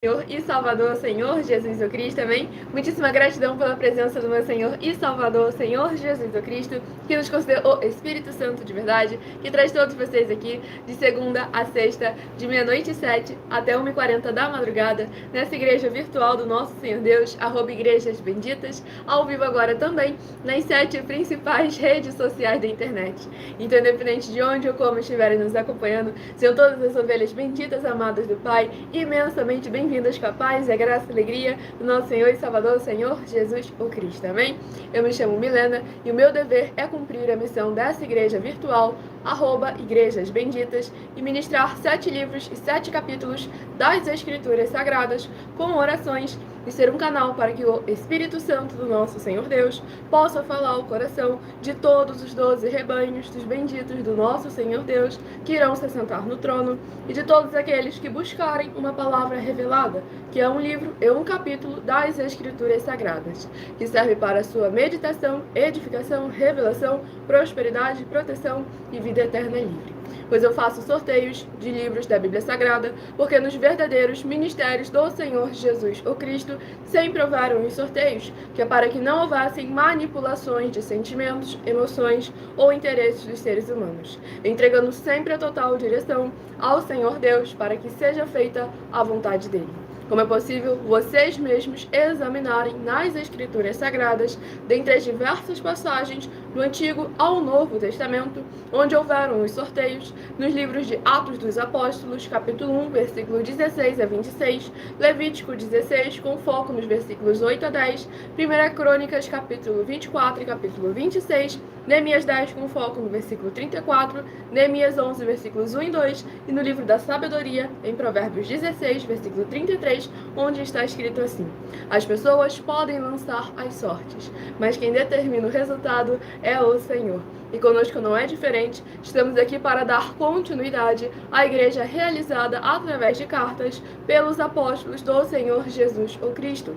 Senhor e Salvador, Senhor Jesus o Cristo, amém? Muitíssima gratidão pela presença do meu Senhor e Salvador, Senhor Jesus o Cristo, que nos concedeu o Espírito Santo de verdade, que traz todos vocês aqui de segunda a sexta, de 00h07 até 1h40 da madrugada, nessa igreja virtual do nosso Senhor Deus, @igrejas benditas, ao vivo agora também, nas 7 principais redes sociais da internet. Então, independente de onde ou como estiverem nos acompanhando, sejam todas as ovelhas benditas, amadas do Pai, imensamente bem-vindas com a paz e a graça e a alegria do nosso Senhor e Salvador, Senhor Jesus o Cristo, amém? Eu me chamo Milena e o meu dever é cumprir a missão dessa igreja virtual, @igrejas benditas, e ministrar 7 livros e 7 capítulos das Escrituras Sagradas com orações e ser um canal para que o Espírito Santo do nosso Senhor Deus possa falar ao coração de todos os 12 rebanhos dos benditos do nosso Senhor Deus que irão se sentar no trono e de todos aqueles que buscarem uma palavra revelada, que é um livro e um capítulo das Escrituras Sagradas, que serve para sua meditação, edificação, revelação, prosperidade, proteção e vida eterna livre. Pois eu faço sorteios de livros da Bíblia Sagrada, porque nos verdadeiros ministérios do Senhor Jesus o Cristo sempre houveram os sorteios, que é para que não houvessem manipulações de sentimentos, emoções ou interesses dos seres humanos, entregando sempre a total direção ao Senhor Deus para que seja feita a vontade dele. Como é possível vocês mesmos examinarem nas Escrituras Sagradas, dentre as diversas passagens do Antigo ao Novo Testamento, onde houveram os sorteios, nos livros de Atos dos Apóstolos, capítulo 1, versículo 16 a 26, Levítico 16, com foco nos versículos 8 a 10, 1 Crônicas, capítulo 24 e capítulo 26, Neemias 10, com foco no versículo 34, Neemias 11, versículos 1 e 2, e no livro da Sabedoria, em Provérbios 16, versículo 33, onde está escrito assim: as pessoas podem lançar as sortes, mas quem determina o resultado é o Senhor. E conosco não é diferente, estamos aqui para dar continuidade à igreja realizada através de cartas pelos apóstolos do Senhor Jesus o Cristo,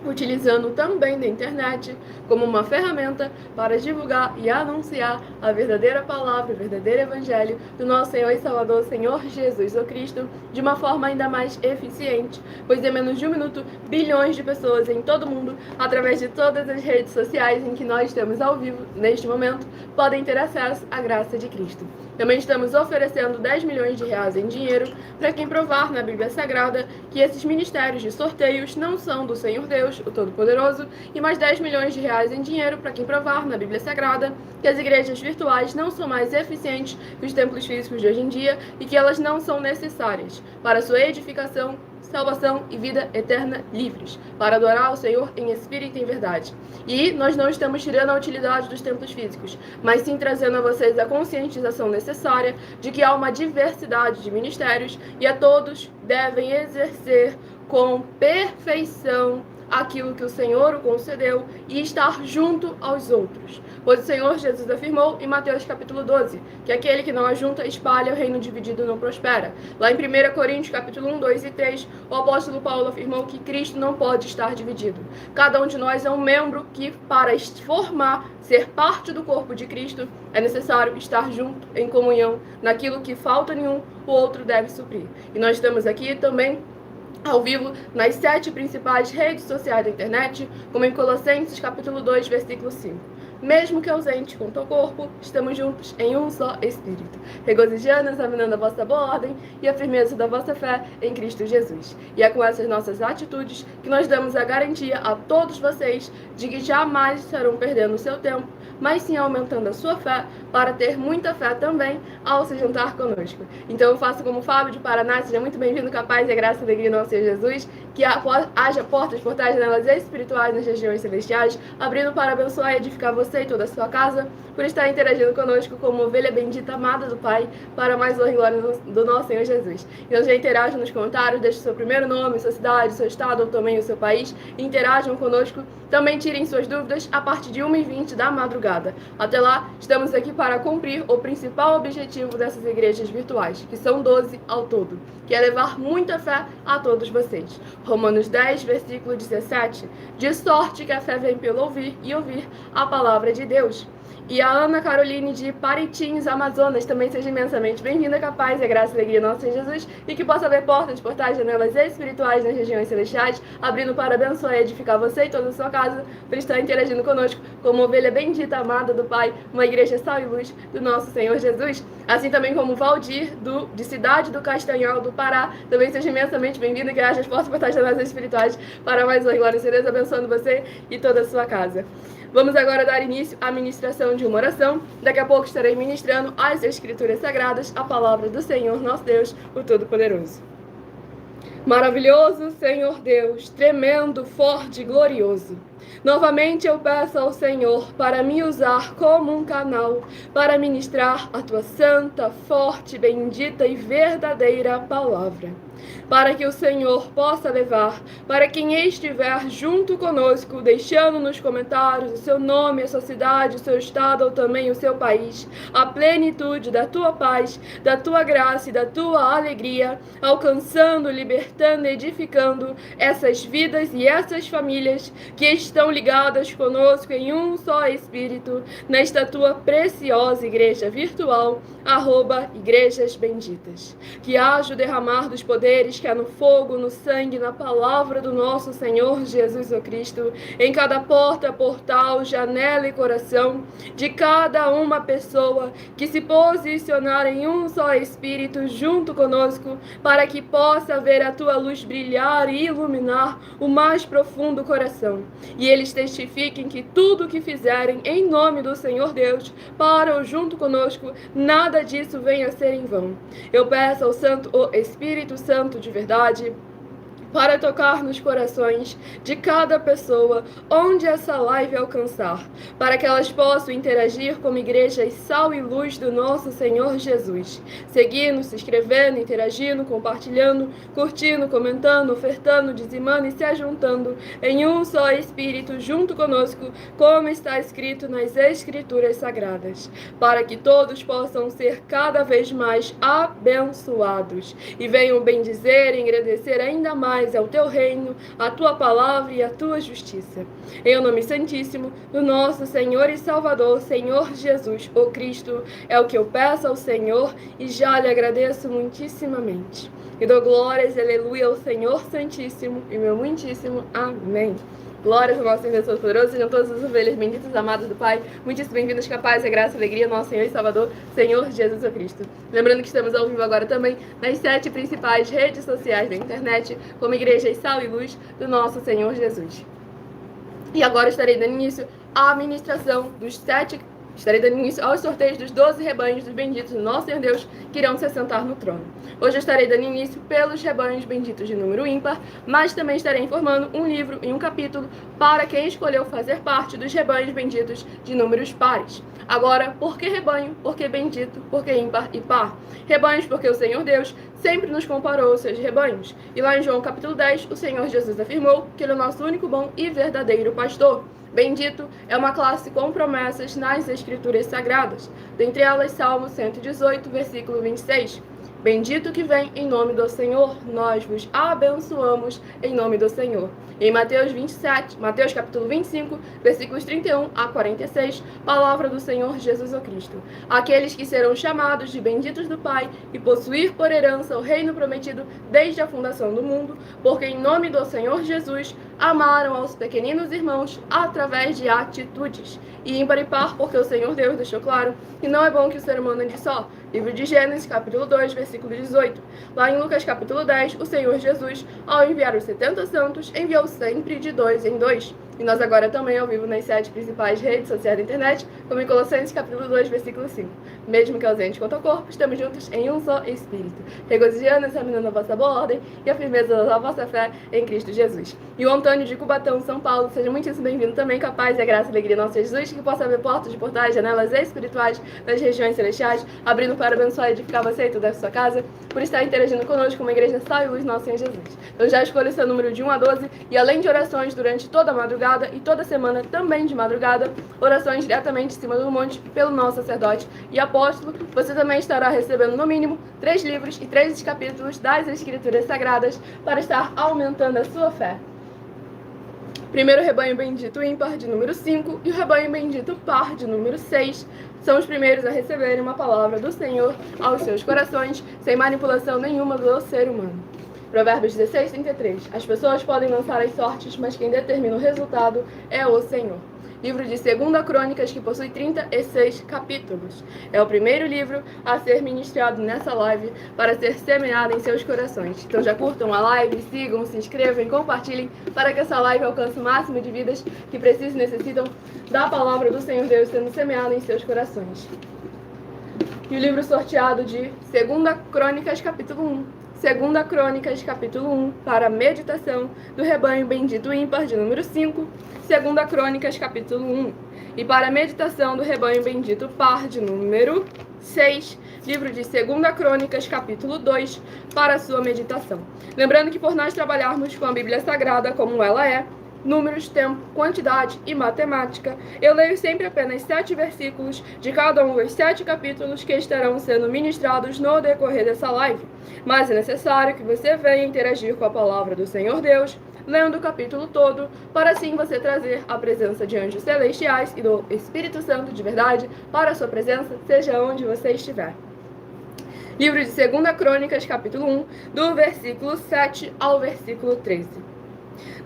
utilizando também da internet como uma ferramenta para divulgar e anunciar a verdadeira palavra, o verdadeiro evangelho do nosso Senhor e Salvador, Senhor Jesus o Cristo, de uma forma ainda mais eficiente, pois em menos de 1 minuto, bilhões de pessoas em todo o mundo, através de todas as redes sociais em que nós estamos ao vivo neste momento, podem ter acesso à graça de Cristo. Também estamos oferecendo 10 milhões de reais em dinheiro para quem provar na Bíblia Sagrada que esses ministérios de sorteios não são do Senhor Deus, o Todo-Poderoso, e mais 10 milhões de reais em dinheiro para quem provar na Bíblia Sagrada que as igrejas virtuais não são mais eficientes que os templos físicos de hoje em dia e que elas não são necessárias para sua edificação, salvação e vida eterna livres, para adorar o Senhor em espírito e em verdade. E nós não estamos tirando a utilidade dos templos físicos, mas sim trazendo a vocês a conscientização necessária de que há uma diversidade de ministérios e a todos devem exercer com perfeição aquilo que o Senhor o concedeu e estar junto aos outros. Pois o Senhor Jesus afirmou em Mateus capítulo 12, que aquele que não ajunta, espalha, o reino dividido não prospera. Lá em 1 Coríntios capítulo 1, 2 e 3, o apóstolo Paulo afirmou que Cristo não pode estar dividido. Cada um de nós é um membro que, para formar, ser parte do corpo de Cristo, é necessário estar junto, em comunhão, naquilo que falta nenhum, o outro deve suprir. E nós estamos aqui também ao vivo nas 7 principais redes sociais da internet, como em Colossenses capítulo 2, versículo 5. Mesmo que ausente quanto ao corpo, estamos juntos em um só Espírito, regozijando, examinando a vossa boa ordem e a firmeza da vossa fé em Cristo Jesus. E é com essas nossas atitudes que nós damos a garantia a todos vocês de que jamais estarão perdendo o seu tempo, mas sim aumentando a sua fé, para ter muita fé também ao se juntar conosco. Então eu faço como Fábio de Paraná, seja muito bem-vindo, com a paz e a graça e a alegria do nosso Senhor Jesus, que haja portas, portais, janelas espirituais nas regiões celestiais, abrindo para abençoar e edificar você e toda a sua casa, por estar interagindo conosco como ovelha bendita, amada do Pai, para mais honra e glória do nosso Senhor Jesus. Então já interajam nos comentários, deixem seu primeiro nome, sua cidade, seu estado ou também o seu país, interajam conosco, também tirem suas dúvidas a partir de 1h20 da madrugada. Até lá, estamos aqui para cumprir o principal objetivo dessas igrejas virtuais, que são 12 ao todo, que é levar muita fé a todos vocês. Romanos 10, versículo 17, de sorte que a fé vem pelo ouvir e ouvir a palavra de Deus. E a Ana Caroline de Paritinhos, Amazonas, também seja imensamente bem-vinda, que a paz e a graça e a alegria do nosso Senhor Jesus, e que possa haver portas, portais, janelas espirituais nas regiões celestiais, abrindo para abençoar e edificar você e toda a sua casa, por estar interagindo conosco como ovelha bendita, amada do Pai, uma igreja sal e luz do nosso Senhor Jesus. Assim também como Valdir, de Cidade do Castanhal, do Pará, também seja imensamente bem-vindo, que haja as portas, portais, janelas espirituais para mais uma glória a Deus, abençoando você e toda a sua casa. Vamos agora dar início à ministração de uma oração. Daqui a pouco estarei ministrando as Escrituras Sagradas, a palavra do Senhor, nosso Deus, o Todo-Poderoso. Maravilhoso Senhor Deus, tremendo, forte e glorioso. Novamente eu peço ao Senhor para me usar como um canal para ministrar a tua santa, forte, bendita e verdadeira palavra. Para que o Senhor possa levar para quem estiver junto conosco, deixando nos comentários o seu nome, a sua cidade, o seu estado ou também o seu país, a plenitude da tua paz, da tua graça e da tua alegria, alcançando, libertando e edificando essas vidas e essas famílias que estão ligadas conosco em um só Espírito, nesta tua preciosa igreja virtual, @Igrejas Benditas. Que haja o derramar dos poderes que há no fogo, no sangue, na palavra do nosso Senhor Jesus Cristo, em cada porta, portal, janela e coração de cada uma pessoa que se posicionar em um só Espírito junto conosco, para que possa ver a tua luz brilhar e iluminar o mais profundo coração. E eles testifiquem que tudo o que fizerem em nome do Senhor Deus, para ou junto conosco, nada disso venha a ser em vão. Eu peço ao o Espírito Santo de verdade, para tocar nos corações de cada pessoa onde essa live alcançar, para que elas possam interagir como igrejas sal e luz do nosso Senhor Jesus, seguindo, se inscrevendo, interagindo, compartilhando, curtindo, comentando, ofertando, dizimando e se ajuntando em um só Espírito junto conosco, como está escrito nas Escrituras Sagradas, para que todos possam ser cada vez mais abençoados e venham bendizer e engrandecer ainda mais ao teu reino, a tua palavra e a tua justiça. Em o nome santíssimo do nosso Senhor e Salvador, Senhor Jesus, o Cristo, é o que eu peço ao Senhor e já lhe agradeço muitíssimamente. E dou glórias, aleluia, ao Senhor Santíssimo e meu muitíssimo amém. Glórias ao nosso Senhor Todo-Poderoso, sejam todas as ovelhas benditas, amadas do Pai, muitíssimo bem-vindos, com a paz, a graça e a alegria, nosso Senhor e Salvador, Senhor Jesus Cristo. Lembrando que estamos ao vivo agora também nas 7 principais redes sociais da internet, como Igreja Sal e Luz do nosso Senhor Jesus. E agora estarei dando início à ministração Estarei dando início aos sorteios dos 12 rebanhos dos benditos do nosso Senhor Deus, que irão se assentar no trono. Hoje eu estarei dando início pelos rebanhos benditos de número ímpar, mas também estarei informando um livro e um capítulo para quem escolheu fazer parte dos rebanhos benditos de números pares. Agora, por que rebanho? Por que bendito? Por que ímpar e par? Rebanhos porque o Senhor Deus sempre nos comparou aos seus rebanhos. E lá em João capítulo 10, o Senhor Jesus afirmou que Ele é o nosso único bom e verdadeiro pastor. Bendito é uma classe com promessas nas Escrituras Sagradas, dentre elas Salmo 118, versículo 26. Bendito que vem em nome do Senhor, nós vos abençoamos em nome do Senhor. Em Mateus capítulo 25, versículos 31 a 46, palavra do Senhor Jesus Cristo. Aqueles que serão chamados de benditos do Pai e possuir por herança o reino prometido desde a fundação do mundo, porque em nome do Senhor Jesus amaram aos pequeninos irmãos através de atitudes. E ímpar e par, porque o Senhor Deus deixou claro que não é bom que o ser humano ande só. Livro de Gênesis, capítulo 2, versículo 18. Lá em Lucas, capítulo 10, o Senhor Jesus, ao enviar os 70 santos, enviou sempre de 2 em 2. E nós agora também ao vivo nas 7 principais redes sociais da internet, como em Colossenses, capítulo 2, versículo 5. Mesmo que ausentes quanto ao corpo, estamos juntos em um só Espírito, regozijando, examinando a vossa boa ordem e a firmeza da vossa fé em Cristo Jesus. E o Antônio de Cubatão, São Paulo, seja muitíssimo bem-vindo também, com a paz e a graça e a alegria do nosso Jesus, que possa abrir portas de portais, janelas espirituais das regiões celestiais, abrindo para abençoar e edificar você e toda a sua casa, por estar interagindo conosco como igreja sal e luz, nosso Senhor Jesus. Então já escolha o seu número de 1 a 12, e além de orações durante toda a madrugada e toda semana, também de madrugada, orações diretamente em cima do monte pelo nosso sacerdote e apóstolo, você também estará recebendo no mínimo 3 livros e 3 capítulos das Escrituras Sagradas para estar aumentando a sua fé. Primeiro rebanho bendito ímpar de número 5 e o rebanho bendito par de número 6 são os primeiros a receberem uma palavra do Senhor aos seus corações, sem manipulação nenhuma do ser humano. Provérbios 16, 33. As pessoas podem lançar as sortes, mas quem determina o resultado é o Senhor. Livro de 2 Crônicas, que possui 36 capítulos. É o primeiro livro a ser ministrado nessa live para ser semeado em seus corações. Então já curtam a live, sigam, se inscrevam e compartilhem para que essa live alcance o máximo de vidas que precisam e necessitam da palavra do Senhor Deus sendo semeada em seus corações. E o livro sorteado de 2 Crônicas, capítulo 1. 2 Crônicas, capítulo 1, para a meditação do rebanho bendito ímpar de número 5, 2 Crônicas, capítulo 1, e para a meditação do rebanho bendito par de número 6, livro de 2 Crônicas, capítulo 2, para a sua meditação. Lembrando que por nós trabalharmos com a Bíblia Sagrada como ela é, números, tempo, quantidade e matemática, eu leio sempre apenas 7 versículos de cada um dos 7 capítulos que estarão sendo ministrados no decorrer dessa live. Mas é necessário que você venha interagir com a palavra do Senhor Deus, lendo o capítulo todo, para assim você trazer a presença de anjos celestiais e do Espírito Santo de verdade para a sua presença, seja onde você estiver. Livro de 2 Crônicas, capítulo 1, do versículo 7 ao versículo 13.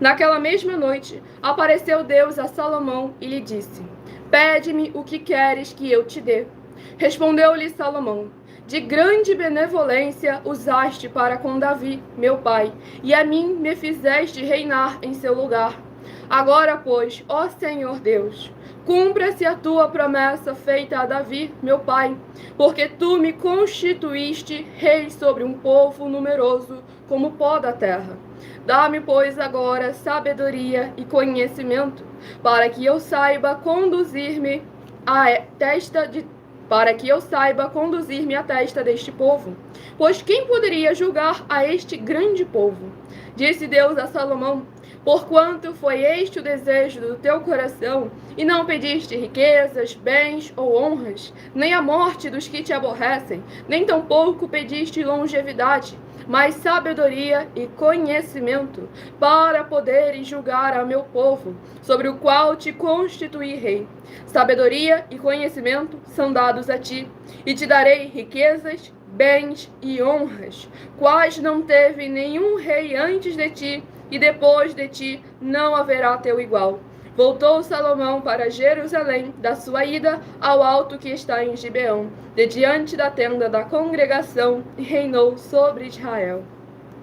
Naquela mesma noite, apareceu Deus a Salomão e lhe disse: Pede-me o que queres que eu te dê. Respondeu-lhe Salomão: De grande benevolência usaste para com Davi, meu pai, e a mim me fizeste reinar em seu lugar. Agora, pois, ó Senhor Deus, cumpra-se a tua promessa feita a Davi, meu pai, porque tu me constituíste rei sobre um povo numeroso como o pó da terra. Dá-me, pois, agora sabedoria e conhecimento, para que eu saiba conduzir-me à testa deste povo. Pois quem poderia julgar a este grande povo? Disse Deus a Salomão: Porquanto foi este o desejo do teu coração, e não pediste riquezas, bens ou honras, nem a morte dos que te aborrecem, nem tampouco pediste longevidade, mas sabedoria e conhecimento, para poderes julgar a meu povo, sobre o qual te constituí rei. Sabedoria e conhecimento são dados a ti, e te darei riquezas, bens e honras, quais não teve nenhum rei antes de ti, e depois de ti não haverá teu igual. Voltou Salomão para Jerusalém, da sua ida ao alto que está em Gibeão, de diante da tenda da congregação, e reinou sobre Israel.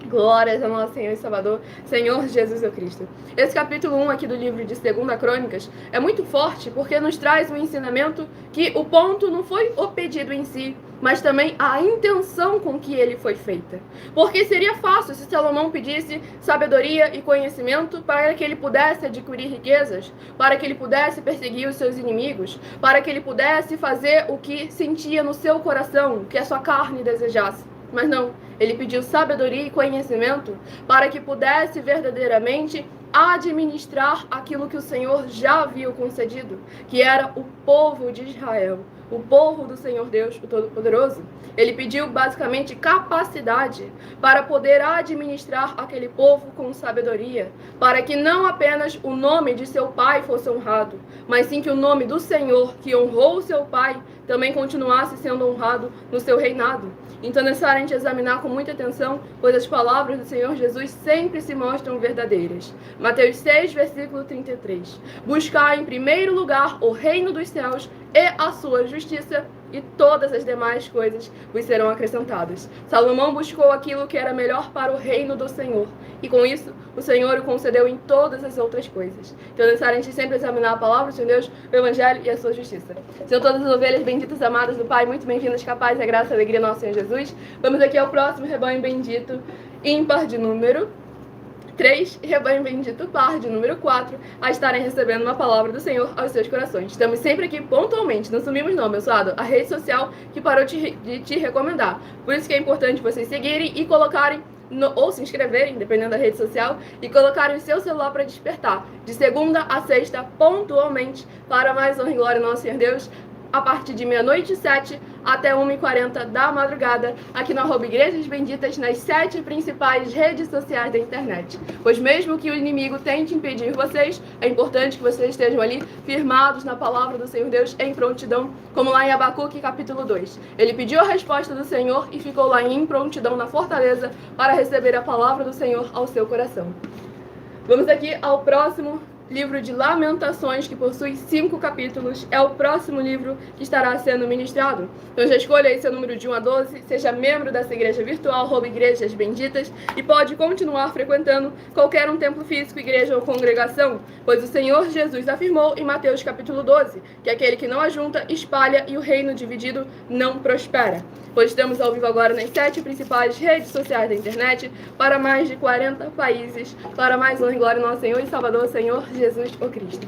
Glórias ao nosso Senhor e Salvador, Senhor Jesus Cristo. Esse capítulo 1 aqui do livro de 2 Crônicas é muito forte porque nos traz um ensinamento que o ponto não foi o pedido em si, mas também a intenção com que ele foi feita. Porque seria fácil se Salomão pedisse sabedoria e conhecimento para que ele pudesse adquirir riquezas, para que ele pudesse perseguir os seus inimigos, para que ele pudesse fazer o que sentia no seu coração, o que a sua carne desejasse. Mas não, ele pediu sabedoria e conhecimento para que pudesse verdadeiramente administrar aquilo que o Senhor já havia concedido, que era o povo de Israel, o povo do Senhor Deus, o Todo-Poderoso. Ele pediu basicamente capacidade para poder administrar aquele povo com sabedoria, para que não apenas o nome de seu pai fosse honrado, mas sim que o nome do Senhor, que honrou o seu pai, também continuasse sendo honrado no seu reinado. Então é necessário a gente examinar com muita atenção, pois as palavras do Senhor Jesus sempre se mostram verdadeiras. Mateus 6, versículo 33. Buscar em primeiro lugar o reino dos céus e a sua justiça, e todas as demais coisas vos serão acrescentadas. Salomão buscou aquilo que era melhor para o reino do Senhor, e com isso o Senhor o concedeu em todas as outras coisas. Então é necessário a gente sempre examinar a palavra do Senhor Deus, o Evangelho e a sua justiça. São todas as ovelhas benditas, amadas do Pai, muito bem-vindas, capazes da graça e alegria do nosso Senhor Jesus. Vamos aqui ao próximo rebanho bendito, ímpar de número 3, e rebanho bendito par de número 4, a estarem recebendo uma palavra do Senhor aos seus corações. Estamos sempre aqui pontualmente, não sumimos não, abençoado, a rede social que parou de te recomendar. Por isso que é importante vocês seguirem e colocarem, ou se inscreverem, dependendo da rede social, e colocarem o seu celular para despertar, de segunda a sexta, pontualmente, para mais honra e glória ao nosso Senhor Deus, a partir de 00h07 até 1h40 da madrugada, aqui no @Igrejas Benditas, nas 7 principais redes sociais da internet. Pois mesmo que o inimigo tente impedir vocês, é importante que vocês estejam ali firmados na palavra do Senhor Deus em prontidão, como lá em Abacuque capítulo 2. Ele pediu a resposta do Senhor e ficou lá em prontidão na fortaleza para receber a palavra do Senhor ao seu coração. Vamos aqui ao próximo livro de Lamentações, que possui 5 capítulos. É o próximo livro que estará sendo ministrado. Então já escolha aí seu número de 1 a 12, seja membro dessa igreja virtual, @Igrejas Benditas, e pode continuar frequentando qualquer um templo físico, igreja ou congregação, pois o Senhor Jesus afirmou em Mateus capítulo 12, que aquele que não ajunta, espalha, e o reino dividido não prospera. Pois estamos ao vivo agora nas 7 principais redes sociais da internet, para mais de 40 países, para mais honra e glória ao nosso Senhor e Salvador, Senhor Jesus o Cristo.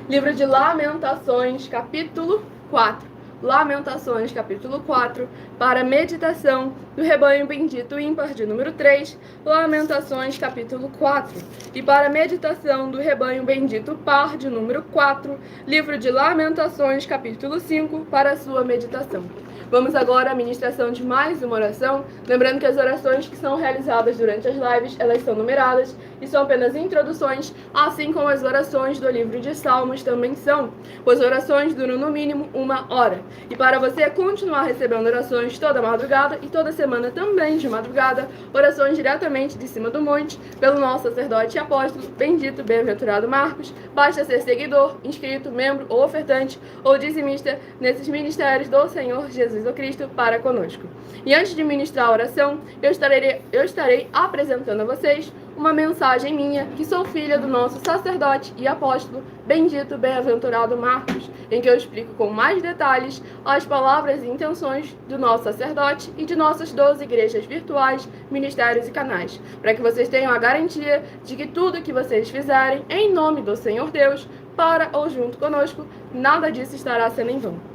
Livro de Lamentações, capítulo 4. Lamentações, capítulo 4, para meditação do rebanho bendito ímpar de número 3, Lamentações, capítulo 4, e para meditação do rebanho bendito par de número 4, livro de Lamentações, capítulo 5, para a sua meditação. Vamos agora à ministração de mais uma oração, lembrando que as orações que são realizadas durante as lives, elas são numeradas e são apenas introduções, assim como as orações do livro de Salmos também são, pois orações duram no mínimo 1 hora. E para você continuar recebendo orações toda madrugada e toda semana também de madrugada, orações diretamente de cima do monte, pelo nosso sacerdote e apóstolo, bendito, bem-aventurado Marcos, basta ser seguidor, inscrito, membro ou ofertante ou dizimista nesses ministérios do Senhor Jesus o Cristo para conosco. E antes de ministrar a oração, eu estarei apresentando a vocês uma mensagem minha, que sou filha do nosso sacerdote e apóstolo, bendito, bem-aventurado Marcos, em que eu explico com mais detalhes as palavras e intenções do nosso sacerdote e de nossas 12 igrejas virtuais, ministérios e canais, para que vocês tenham a garantia de que tudo que vocês fizerem em nome do Senhor Deus, para ou junto conosco, nada disso estará sendo em vão.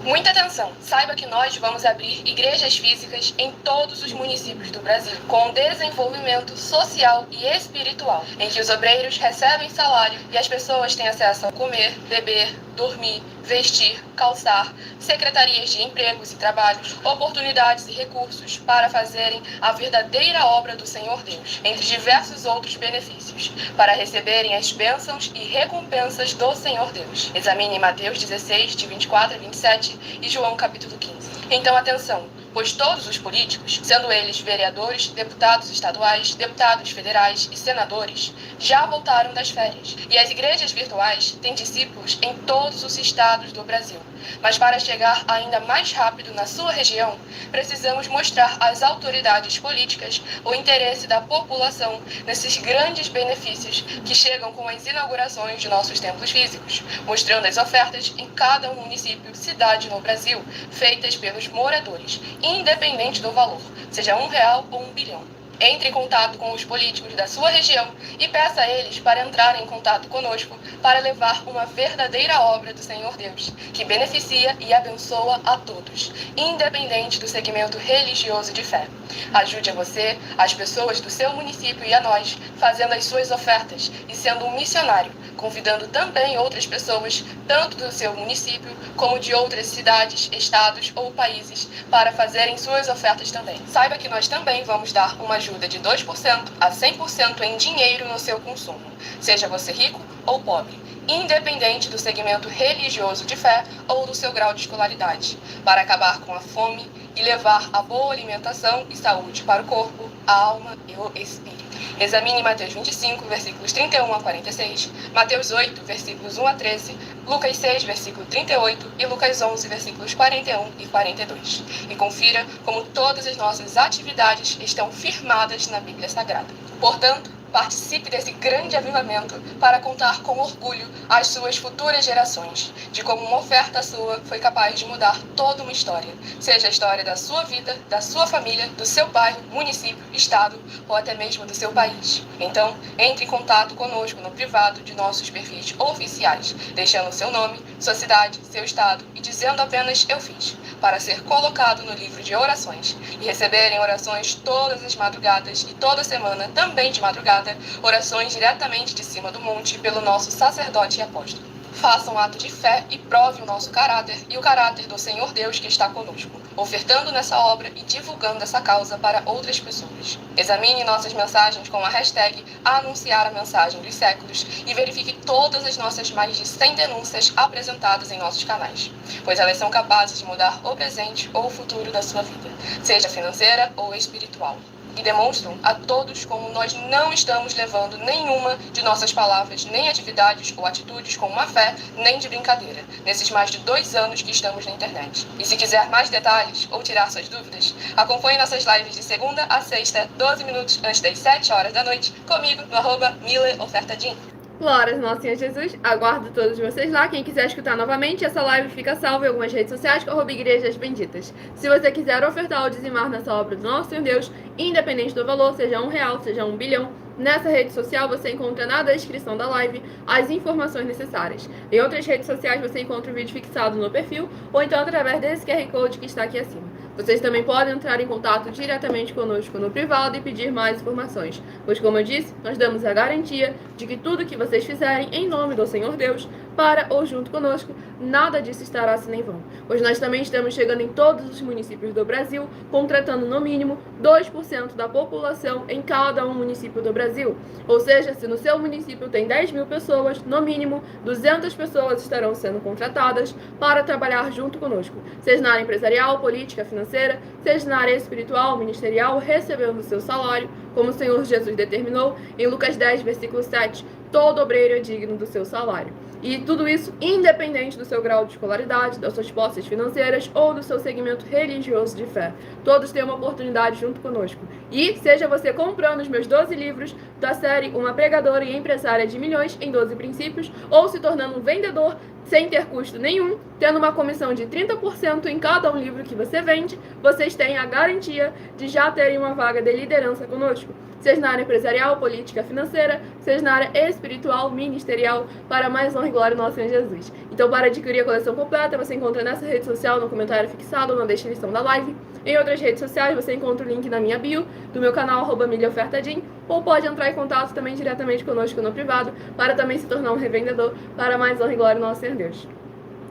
Muita atenção! Saiba que nós vamos abrir igrejas físicas em todos os municípios do Brasil, com desenvolvimento social e espiritual, em que os obreiros recebem salário e as pessoas têm acesso a comer, beber, dormir, vestir, calçar, secretarias de empregos e trabalhos, oportunidades e recursos para fazerem a verdadeira obra do Senhor Deus, entre diversos outros benefícios, para receberem as bênçãos e recompensas do Senhor Deus. Examine Mateus 16, de 24 a 27 e João capítulo 15. Então atenção! Pois todos os políticos, sendo eles vereadores, deputados estaduais, deputados federais e senadores, já voltaram das férias. E as igrejas virtuais têm discípulos em todos os estados do Brasil. Mas para chegar ainda mais rápido na sua região, precisamos mostrar às autoridades políticas o interesse da população nesses grandes benefícios que chegam com as inaugurações de nossos templos físicos, mostrando as ofertas em cada município, cidade no Brasil, feitas pelos moradores, independente do valor, seja R$1 ou 1 bilhão. Entre em contato com os políticos da sua região e peça a eles para entrarem em contato conosco para levar uma verdadeira obra do Senhor Deus, que beneficia e abençoa a todos, independente do segmento religioso de fé. Ajude a você, as pessoas do seu município e a nós, fazendo as suas ofertas e sendo um missionário, convidando também outras pessoas, tanto do seu município como de outras cidades, estados ou países, para fazerem suas ofertas também. Saiba que nós também vamos dar uma ajuda de 2% a 100% em dinheiro no seu consumo, seja você rico ou pobre, independente do segmento religioso de fé ou do seu grau de escolaridade, para acabar com a fome e levar a boa alimentação e saúde para o corpo, a alma e o espírito. Examine Mateus 25, versículos 31 a 46, Mateus 8, versículos 1 a 13, Lucas 6, versículo 38 e Lucas 11, versículos 41 e 42. E confira como todas as nossas atividades estão firmadas na Bíblia Sagrada. Portanto, participe desse grande avivamento para contar com orgulho às suas futuras gerações, de como uma oferta sua foi capaz de mudar toda uma história, seja a história da sua vida, da sua família, do seu bairro, município, estado ou até mesmo do seu país. Então, entre em contato conosco no privado de nossos perfis oficiais, deixando seu nome, sua cidade, seu estado e dizendo apenas "eu fiz", para ser colocado no livro de orações e receberem orações todas as madrugadas e toda semana, também de madrugada, orações diretamente de cima do monte pelo nosso sacerdote e apóstolo. Faça um ato de fé e prove o nosso caráter e o caráter do Senhor Deus que está conosco, ofertando nessa obra e divulgando essa causa para outras pessoas. Examine nossas mensagens com a hashtag Anunciar a Mensagem dos Séculos e verifique todas as nossas mais de 100 denúncias apresentadas em nossos canais, pois elas são capazes de mudar o presente ou o futuro da sua vida, seja financeira ou espiritual. E demonstram a todos como nós não estamos levando nenhuma de nossas palavras, nem atividades ou atitudes com má fé, nem de brincadeira, nesses mais de 2 anos que estamos na internet. E se quiser mais detalhes ou tirar suas dúvidas, acompanhe nossas lives de segunda a sexta, 12 minutos antes das 7 horas da noite, comigo no @MileOfertaDin. Glórias ao nosso Senhor Jesus, aguardo todos vocês lá. Quem quiser escutar novamente, essa live fica salva em algumas redes sociais com @Igrejas Benditas. Se você quiser ofertar ou dizimar nessa obra do nosso Senhor Deus, independente do valor, seja R$1, seja 1 bilhão, nessa rede social você encontra na descrição da live as informações necessárias. Em outras redes sociais você encontra o vídeo fixado no perfil ou então através desse QR Code que está aqui acima. Vocês também podem entrar em contato diretamente conosco no privado e pedir mais informações, pois, como eu disse, nós damos a garantia de que tudo que vocês fizerem em nome do Senhor Deus, para ou junto conosco, nada disso estará assim em vão, pois nós também estamos chegando em todos os municípios do Brasil, contratando no mínimo 2% da população em cada um município do Brasil. Ou seja, se no seu município tem 10.000 pessoas, no mínimo 200 pessoas estarão sendo contratadas para trabalhar junto conosco, seja na área empresarial, política, financeira, seja na área espiritual, ministerial, recebendo o seu salário, como o Senhor Jesus determinou em Lucas 10, versículo 7, todo obreiro é digno do seu salário. E tudo isso independente do seu grau de escolaridade, das suas posses financeiras ou do seu segmento religioso de fé. Todos têm uma oportunidade junto conosco. E seja você comprando os meus 12 livros da série Uma Pregadora e Empresária de Milhões em 12 Princípios, ou se tornando um vendedor sem ter custo nenhum, tendo uma comissão de 30% em cada um livro que você vende, vocês têm a garantia de já terem uma vaga de liderança conosco. Seja na área empresarial, política, financeira, seja na área espiritual, ministerial, para mais honra e glória do nosso Senhor Jesus. Então, para adquirir a coleção completa, você encontra nessa rede social, no comentário fixado ou na descrição da live. Em outras redes sociais, você encontra o link na minha bio, do meu canal, @MileOfertaDin, ou pode entrar em contato também diretamente conosco no privado, para também se tornar um revendedor, para mais honra e glória do nosso Senhor Deus.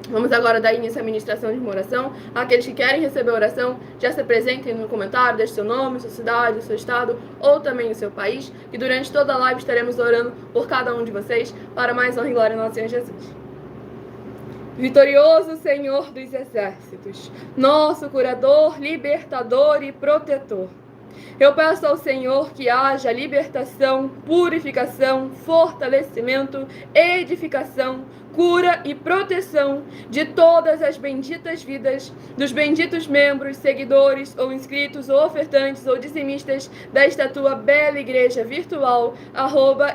Vamos agora dar início à ministração de uma oração. Aqueles que querem receber a oração, já se apresentem no comentário, deixe seu nome, sua cidade, seu estado ou também o seu país. E durante toda a live estaremos orando por cada um de vocês, para mais honra e glória do nosso Senhor Jesus. Vitorioso Senhor dos Exércitos, nosso curador, libertador e protetor, eu peço ao Senhor que haja libertação, purificação, fortalecimento, edificação, cura e proteção de todas as benditas vidas, dos benditos membros, seguidores ou inscritos ou ofertantes ou dizimistas desta tua bela igreja virtual,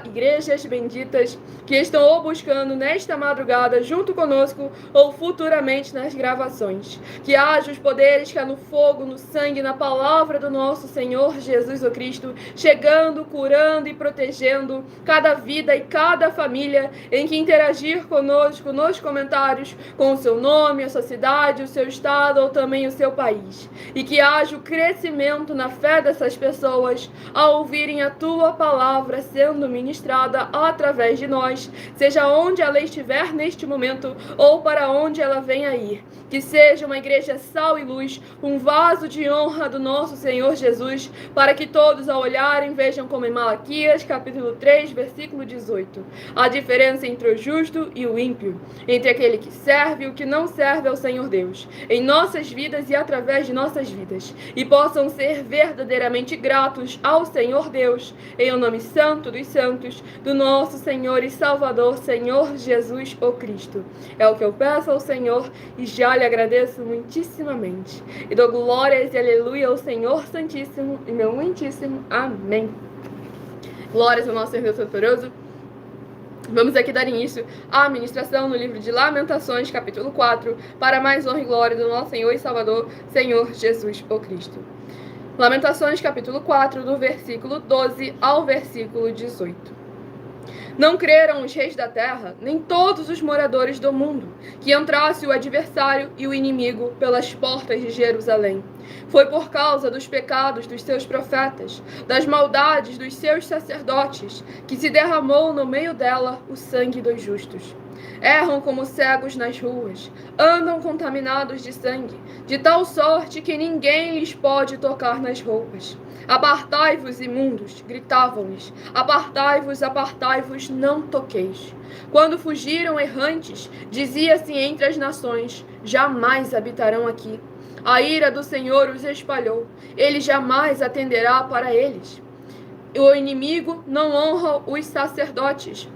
@Igrejas Benditas, que estão ou buscando nesta madrugada junto conosco ou futuramente nas gravações. Que haja os poderes que há no fogo, no sangue, na palavra do nosso Senhor Jesus o Cristo, chegando, curando e protegendo cada vida e cada família em que interagir conosco nos comentários, com o seu nome, a sua cidade, o seu estado ou também o seu país. E que haja o crescimento na fé dessas pessoas ao ouvirem a tua palavra sendo ministrada através de nós, seja onde ela estiver neste momento ou para onde ela venha a ir. Que seja uma igreja sal e luz, um vaso de honra do nosso Senhor Jesus, para que todos ao olharem vejam como em Malaquias, capítulo 3, versículo 18, a diferença entre o justo e o ímpio, entre aquele que serve e o que não serve ao Senhor Deus, em nossas vidas e através de nossas vidas, e possam ser verdadeiramente gratos ao Senhor Deus, em o nome santo dos santos, do nosso Senhor e Salvador, Senhor Jesus o Cristo. É o que eu peço ao Senhor e já lhe agradeço muitíssimamente. E dou glórias e aleluia ao Senhor Santíssimo e meu muitíssimo amém. Glórias ao nosso Senhor Deus Todo-Poderoso. Vamos aqui dar início à ministração no livro de Lamentações, capítulo 4, para mais honra e glória do nosso Senhor e Salvador, Senhor Jesus o Cristo. Lamentações, capítulo 4, do versículo 12 ao versículo 18. Não creram os reis da terra, nem todos os moradores do mundo, que entrasse o adversário e o inimigo pelas portas de Jerusalém. Foi por causa dos pecados dos seus profetas, das maldades dos seus sacerdotes, que se derramou no meio dela o sangue dos justos. Erram como cegos nas ruas, andam contaminados de sangue, de tal sorte que ninguém lhes pode tocar nas roupas. Apartai-vos, imundos, gritavam-lhes. Apartai-vos, apartai-vos, não toqueis. Quando fugiram errantes, dizia-se entre as nações, jamais habitarão aqui. A ira do Senhor os espalhou, ele jamais atenderá para eles. O inimigo não honra os sacerdotes,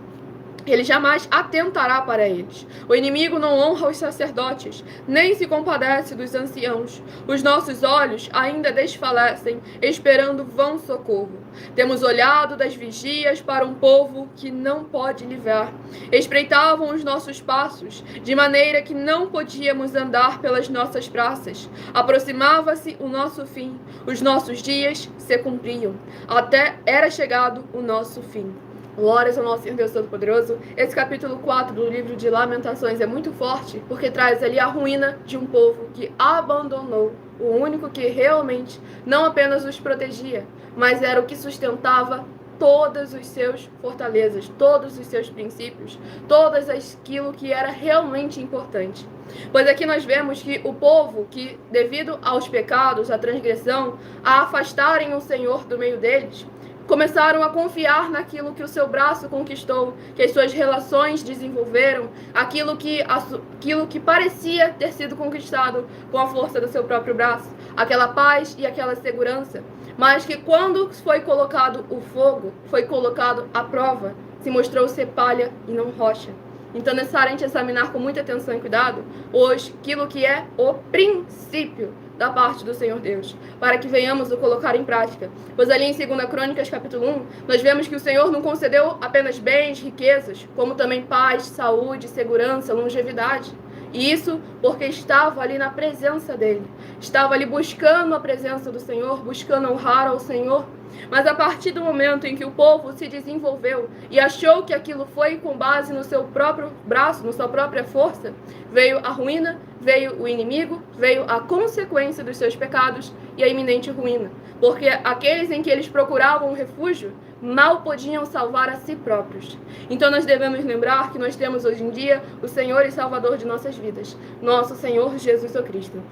ele jamais atentará para eles. O inimigo não honra os sacerdotes, nem se compadece dos anciãos. Os nossos olhos ainda desfalecem, esperando vão socorro. Temos olhado das vigias para um povo que não pode livrar. Espreitavam os nossos passos, de maneira que não podíamos andar pelas nossas praças. Aproximava-se o nosso fim, os nossos dias se cumpriam. Até era chegado o nosso fim. Glórias ao nosso Senhor Deus Todo-Poderoso. Esse capítulo 4 do livro de Lamentações é muito forte, porque traz ali a ruína de um povo que abandonou o único que realmente não apenas os protegia, mas era o que sustentava todos os seus fortalezas, todos os seus princípios, todas aquilo que era realmente importante. Pois aqui nós vemos que o povo que, devido aos pecados, à transgressão, a afastarem o Senhor do meio deles, começaram a confiar naquilo que o seu braço conquistou, que as suas relações desenvolveram, aquilo que parecia ter sido conquistado com a força do seu próprio braço, aquela paz e aquela segurança, mas que quando foi colocado o fogo, foi colocado a prova, se mostrou ser palha e não rocha. Então é necessário a gente examinar com muita atenção e cuidado hoje aquilo que é o princípio da parte do Senhor Deus, para que venhamos o colocar em prática. Pois ali em 2 Crônicas, capítulo 1, nós vemos que o Senhor não concedeu apenas bens, riquezas, como também paz, saúde, segurança, longevidade. E isso porque estava ali na presença dele, estava ali buscando a presença do Senhor, buscando honrar ao Senhor. Mas a partir do momento em que o povo se desenvolveu e achou que aquilo foi com base no seu próprio braço, na sua própria força, veio a ruína, veio o inimigo, veio a consequência dos seus pecados e a iminente ruína. Porque aqueles em que eles procuravam refúgio mal podiam salvar a si próprios. Então nós devemos lembrar que nós temos hoje em dia o Senhor e Salvador de nossas vidas, nosso Senhor Jesus Cristo.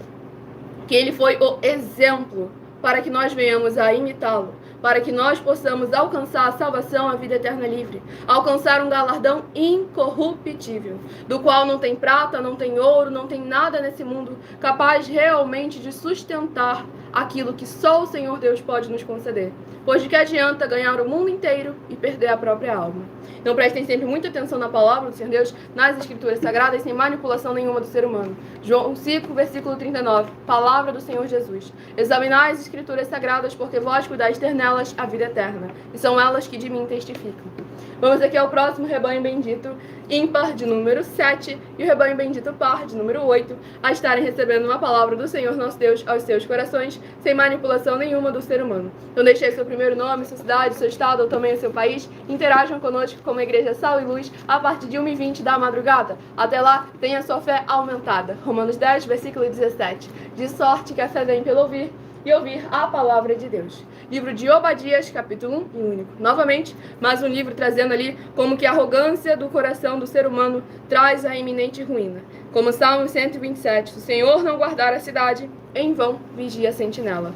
Que ele foi o exemplo para que nós venhamos a imitá-lo, para que nós possamos alcançar a salvação, a vida eterna livre, alcançar um galardão incorruptível, do qual não tem prata, não tem ouro, não tem nada nesse mundo capaz realmente de sustentar aquilo que só o Senhor Deus pode nos conceder. Pois de que adianta ganhar o mundo inteiro e perder a própria alma? Então prestem sempre muita atenção na palavra do Senhor Deus, nas Escrituras Sagradas, sem manipulação nenhuma do ser humano. João 5, versículo 39, palavra do Senhor Jesus. Examinai as Escrituras Sagradas, porque vós cuidais ter nelas a vida eterna, e são elas que de mim testificam. Vamos aqui ao próximo rebanho bendito, ímpar de número 7, e o rebanho bendito par de número 8, a estarem recebendo uma palavra do Senhor nosso Deus aos seus corações, sem manipulação nenhuma do ser humano. Então deixei seu primeiro nome, sua cidade, seu estado ou também o seu país, interajam conosco como Igreja Sal e Luz a partir de 1h20 da madrugada. Até lá, tenha sua fé aumentada. Romanos 10, versículo 17. De sorte que a fé vem pelo ouvir, e ouvir a palavra de Deus. Livro de Obadias, capítulo 1 e único. Novamente, mais um livro trazendo ali como que a arrogância do coração do ser humano traz a iminente ruína. Como Salmo 127, se o Senhor não guardar a cidade, em vão vigia a sentinela.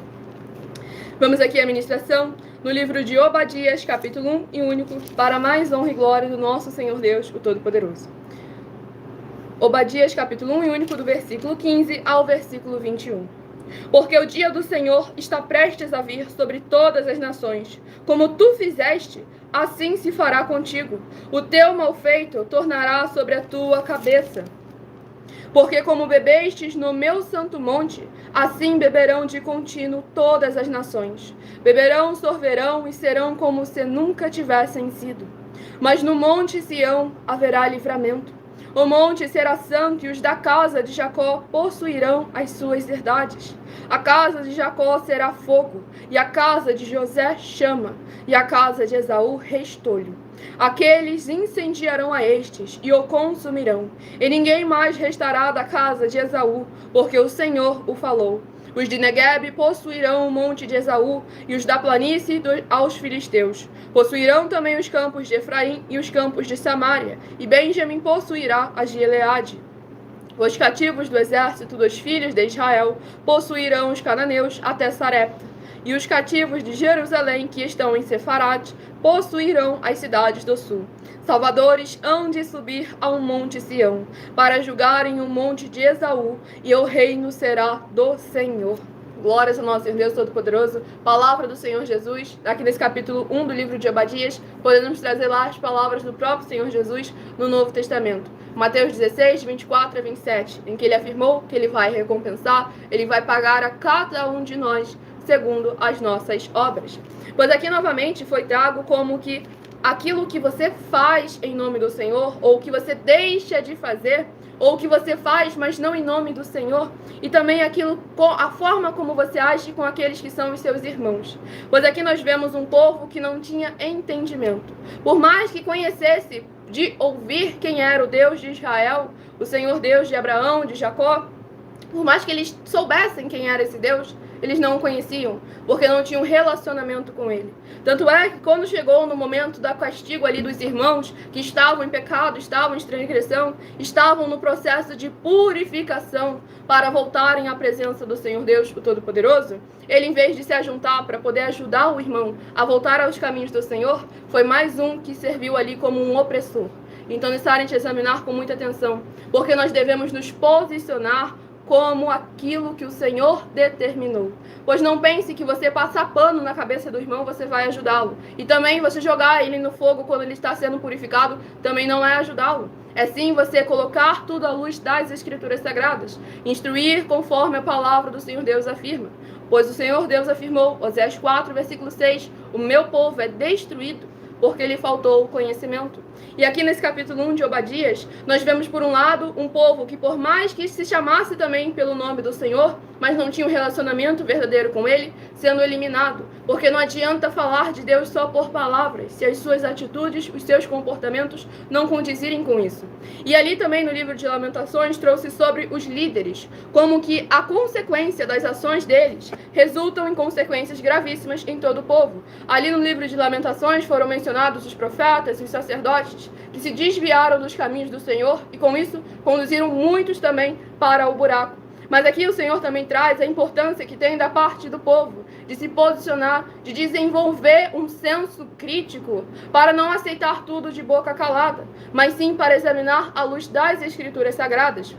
Vamos aqui à ministração no livro de Obadias, capítulo 1 e único, para mais honra e glória do nosso Senhor Deus, o Todo-Poderoso. Obadias, capítulo 1 e único, do versículo 15 ao versículo 21. Porque o dia do Senhor está prestes a vir sobre todas as nações. Como tu fizeste, assim se fará contigo. O teu malfeito tornará sobre a tua cabeça. Porque como bebestes no meu santo monte, assim beberão de contínuo todas as nações. Beberão, sorverão e serão como se nunca tivessem sido. Mas no monte Sião haverá livramento. O monte será santo e os da casa de Jacó possuirão as suas herdades. A casa de Jacó será fogo, e a casa de José chama, e a casa de Esaú restolho. Aqueles incendiarão a estes e o consumirão, e ninguém mais restará da casa de Esaú, porque o Senhor o falou. Os de Neguebe possuirão o monte de Esaú, e os da planície aos filisteus. Possuirão também os campos de Efraim e os campos de Samaria, e Benjamim possuirá a Gileade. Os cativos do exército dos filhos de Israel possuirão os cananeus até Sarepta, e os cativos de Jerusalém, que estão em Sefarate, possuirão as cidades do sul. Salvadores hão de subir ao monte Sião, para julgarem o monte de Esaú, e o reino será do Senhor. Glórias ao nosso Deus Todo-Poderoso. Palavra do Senhor Jesus, aqui nesse capítulo 1 do livro de Obadias, podemos trazer lá as palavras do próprio Senhor Jesus no Novo Testamento. Mateus 16, 24 a 27, em que ele afirmou que ele vai recompensar, ele vai pagar a cada um de nós segundo as nossas obras. Pois aqui novamente foi trago como que aquilo que você faz em nome do Senhor, ou que você deixa de fazer, ou que você faz, mas não em nome do Senhor, e também a forma como você age com aqueles que são os seus irmãos. Pois aqui nós vemos um povo que não tinha entendimento. Por mais que conhecesse de ouvir quem era o Deus de Israel, o Senhor Deus de Abraão, de Jacó, por mais que eles soubessem quem era esse Deus, eles não o conheciam, porque não tinham relacionamento com ele. Tanto é que quando chegou no momento do castigo ali dos irmãos, que estavam em pecado, estavam em transgressão, estavam no processo de purificação para voltarem à presença do Senhor Deus, o Todo-Poderoso, ele, em vez de se ajuntar para poder ajudar o irmão a voltar aos caminhos do Senhor, foi mais um que serviu ali como um opressor. Então, necessário te examinar com muita atenção, porque nós devemos nos posicionar como aquilo que o Senhor determinou. Pois não pense que você passar pano na cabeça do irmão, você vai ajudá-lo. E também você jogar ele no fogo quando ele está sendo purificado, também não é ajudá-lo. É sim você colocar tudo à luz das Escrituras Sagradas. Instruir conforme a palavra do Senhor Deus afirma. Pois o Senhor Deus afirmou, Oséias 4, versículo 6, o meu povo é destruído porque lhe faltou o conhecimento. E aqui nesse capítulo 1 de Obadias, nós vemos por um lado um povo que por mais que se chamasse também pelo nome do Senhor, mas não tinha um relacionamento verdadeiro com ele, sendo eliminado. Porque não adianta falar de Deus só por palavras, se as suas atitudes, os seus comportamentos não condizirem com isso. E ali também no livro de Lamentações trouxe sobre os líderes, como que a consequência das ações deles resultam em consequências gravíssimas em todo o povo. Ali no livro de Lamentações foram mencionados os profetas e os sacerdotes que se desviaram dos caminhos do Senhor e com isso conduziram muitos também para o buraco. Mas aqui o Senhor também traz a importância que tem da parte do povo de se posicionar, de desenvolver um senso crítico para não aceitar tudo de boca calada, mas sim para examinar à luz das Escrituras Sagradas.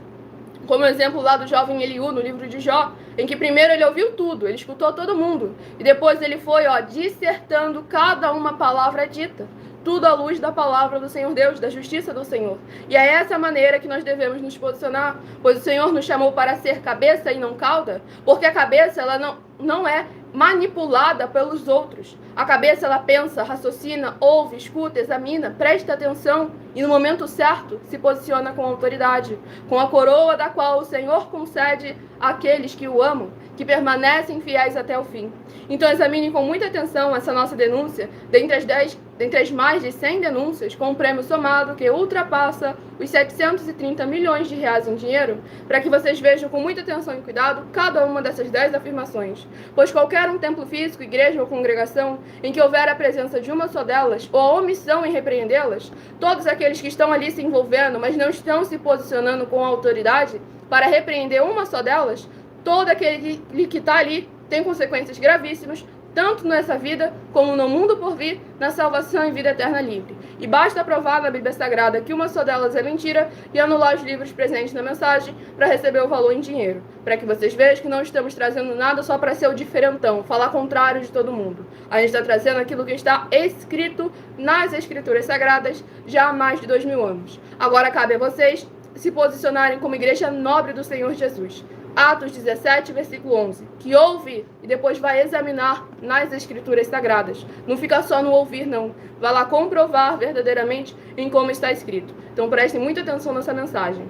Como exemplo lá do jovem Eliú, no livro de Jó, em que primeiro ele ouviu tudo, ele escutou todo mundo, e depois ele foi dissertando cada uma palavra dita, tudo à luz da palavra do Senhor Deus, da justiça do Senhor. E é essa maneira que nós devemos nos posicionar, pois o Senhor nos chamou para ser cabeça e não cauda, porque a cabeça ela não é manipulada pelos outros. A cabeça ela pensa, raciocina, ouve, escuta, examina, presta atenção e no momento certo se posiciona com autoridade, com a coroa da qual o Senhor concede àqueles que o amam, que permanecem fiéis até o fim. Então examine com muita atenção essa nossa denúncia, dentre as mais de 100 denúncias, com um prêmio somado que ultrapassa os 730 milhões de reais em dinheiro, para que vocês vejam com muita atenção e cuidado cada uma dessas 10 afirmações. Pois qualquer um templo físico, igreja ou congregação, em que houver a presença de uma só delas, ou a omissão em repreendê-las, todos aqueles que estão ali se envolvendo, mas não estão se posicionando com autoridade para repreender uma só delas, todo aquele que está ali tem consequências gravíssimas, tanto nessa vida como no mundo por vir, na salvação e vida eterna livre. E basta provar na Bíblia Sagrada que uma só delas é mentira e anular os livros presentes na mensagem para receber o valor em dinheiro. Para que vocês vejam que não estamos trazendo nada só para ser o diferentão, falar contrário de todo mundo. A gente está trazendo aquilo que está escrito nas Escrituras Sagradas já há mais de 2000 anos. Agora cabe a vocês se posicionarem como igreja nobre do Senhor Jesus. Atos 17, versículo 11, que ouve e depois vai examinar nas Escrituras Sagradas. Não fica só no ouvir, não. Vai lá comprovar verdadeiramente em como está escrito. Então prestem muita atenção nessa mensagem.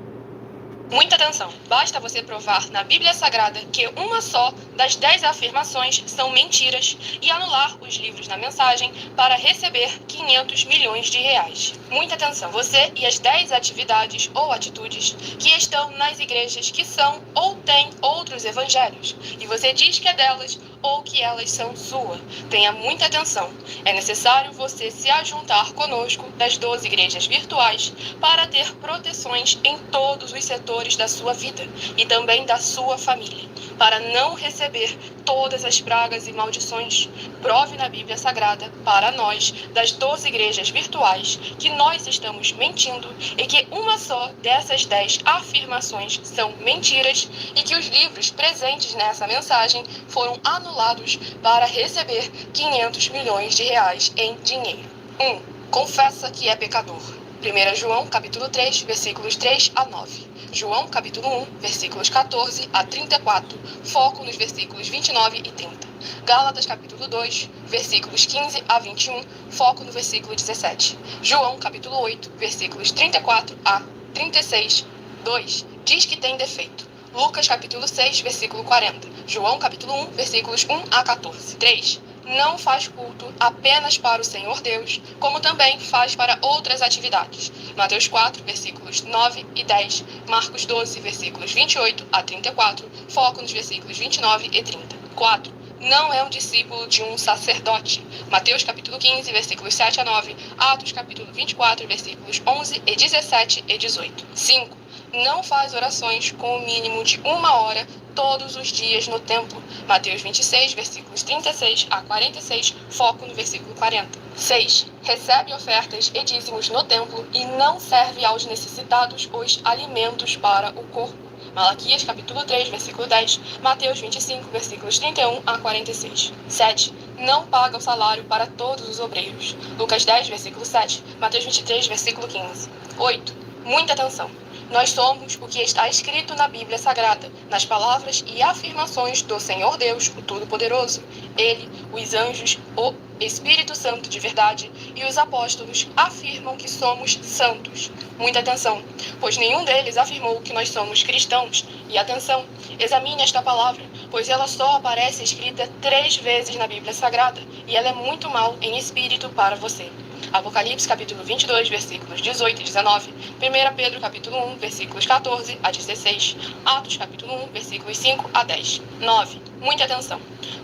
Muita atenção! Basta você provar na Bíblia Sagrada que uma só das 10 afirmações são mentiras e anular os livros na mensagem para receber 500 milhões de reais. Muita atenção! Você e as 10 atividades ou atitudes que estão nas igrejas que são ou têm outros evangelhos, e você diz que é delas ou que elas são sua. Tenha muita atenção. É necessário você se ajuntar conosco das 12 igrejas virtuais para ter proteções em todos os setores da sua vida e também da sua família, para não receber todas as pragas e maldições. Prove na Bíblia Sagrada para nós, das 12 igrejas virtuais, que nós estamos mentindo e que uma só dessas 10 afirmações são mentiras e que os livros presentes nessa mensagem foram anulados para receber 500 milhões de reais em dinheiro. 1. Confessa que é pecador. 1 João, capítulo 3, versículos 3 a 9. João, capítulo 1, versículos 14 a 34, foco nos versículos 29 e 30. Gálatas, capítulo 2, versículos 15 a 21, foco no versículo 17. João, capítulo 8, versículos 34 a 36, 2, diz que tem defeito. Lucas, capítulo 6, versículo 40. João, capítulo 1, versículos 1 a 14. 3. Não faz culto apenas para o Senhor Deus, como também faz para outras atividades. Mateus 4, versículos 9 e 10, Marcos 12, versículos 28 a 34, foco nos versículos 29 e 30. 4. Não é um discípulo de um sacerdote. Mateus capítulo 15, versículos 7 a 9, Atos capítulo 24, versículos 11 e 17 e 18. 5. Não faz orações com o mínimo de 1 hora todos os dias no templo. Mateus 26, versículos 36 a 46, foco no versículo 40. 6. Recebe ofertas e dízimos no templo e não serve aos necessitados os alimentos para o corpo. Malaquias capítulo 3, versículo 10, Mateus 25, versículos 31 a 46. 7. Não paga o salário para todos os obreiros. Lucas 10, versículo 7, Mateus 23, versículo 15. 8. Muita atenção! Nós somos o que está escrito na Bíblia Sagrada, nas palavras e afirmações do Senhor Deus, o Todo-Poderoso. Ele, os anjos, o Espírito Santo de verdade e os apóstolos afirmam que somos santos. Muita atenção, pois nenhum deles afirmou que nós somos cristãos. E atenção, examine esta palavra, pois ela só aparece escrita 3 vezes na Bíblia Sagrada e ela é muito mal em espírito para você. Apocalipse capítulo 22, versículos 18 e 19, 1 Pedro capítulo 1, versículos 14 a 16, Atos capítulo 1, versículos 5 a 10. 9. Muita atenção!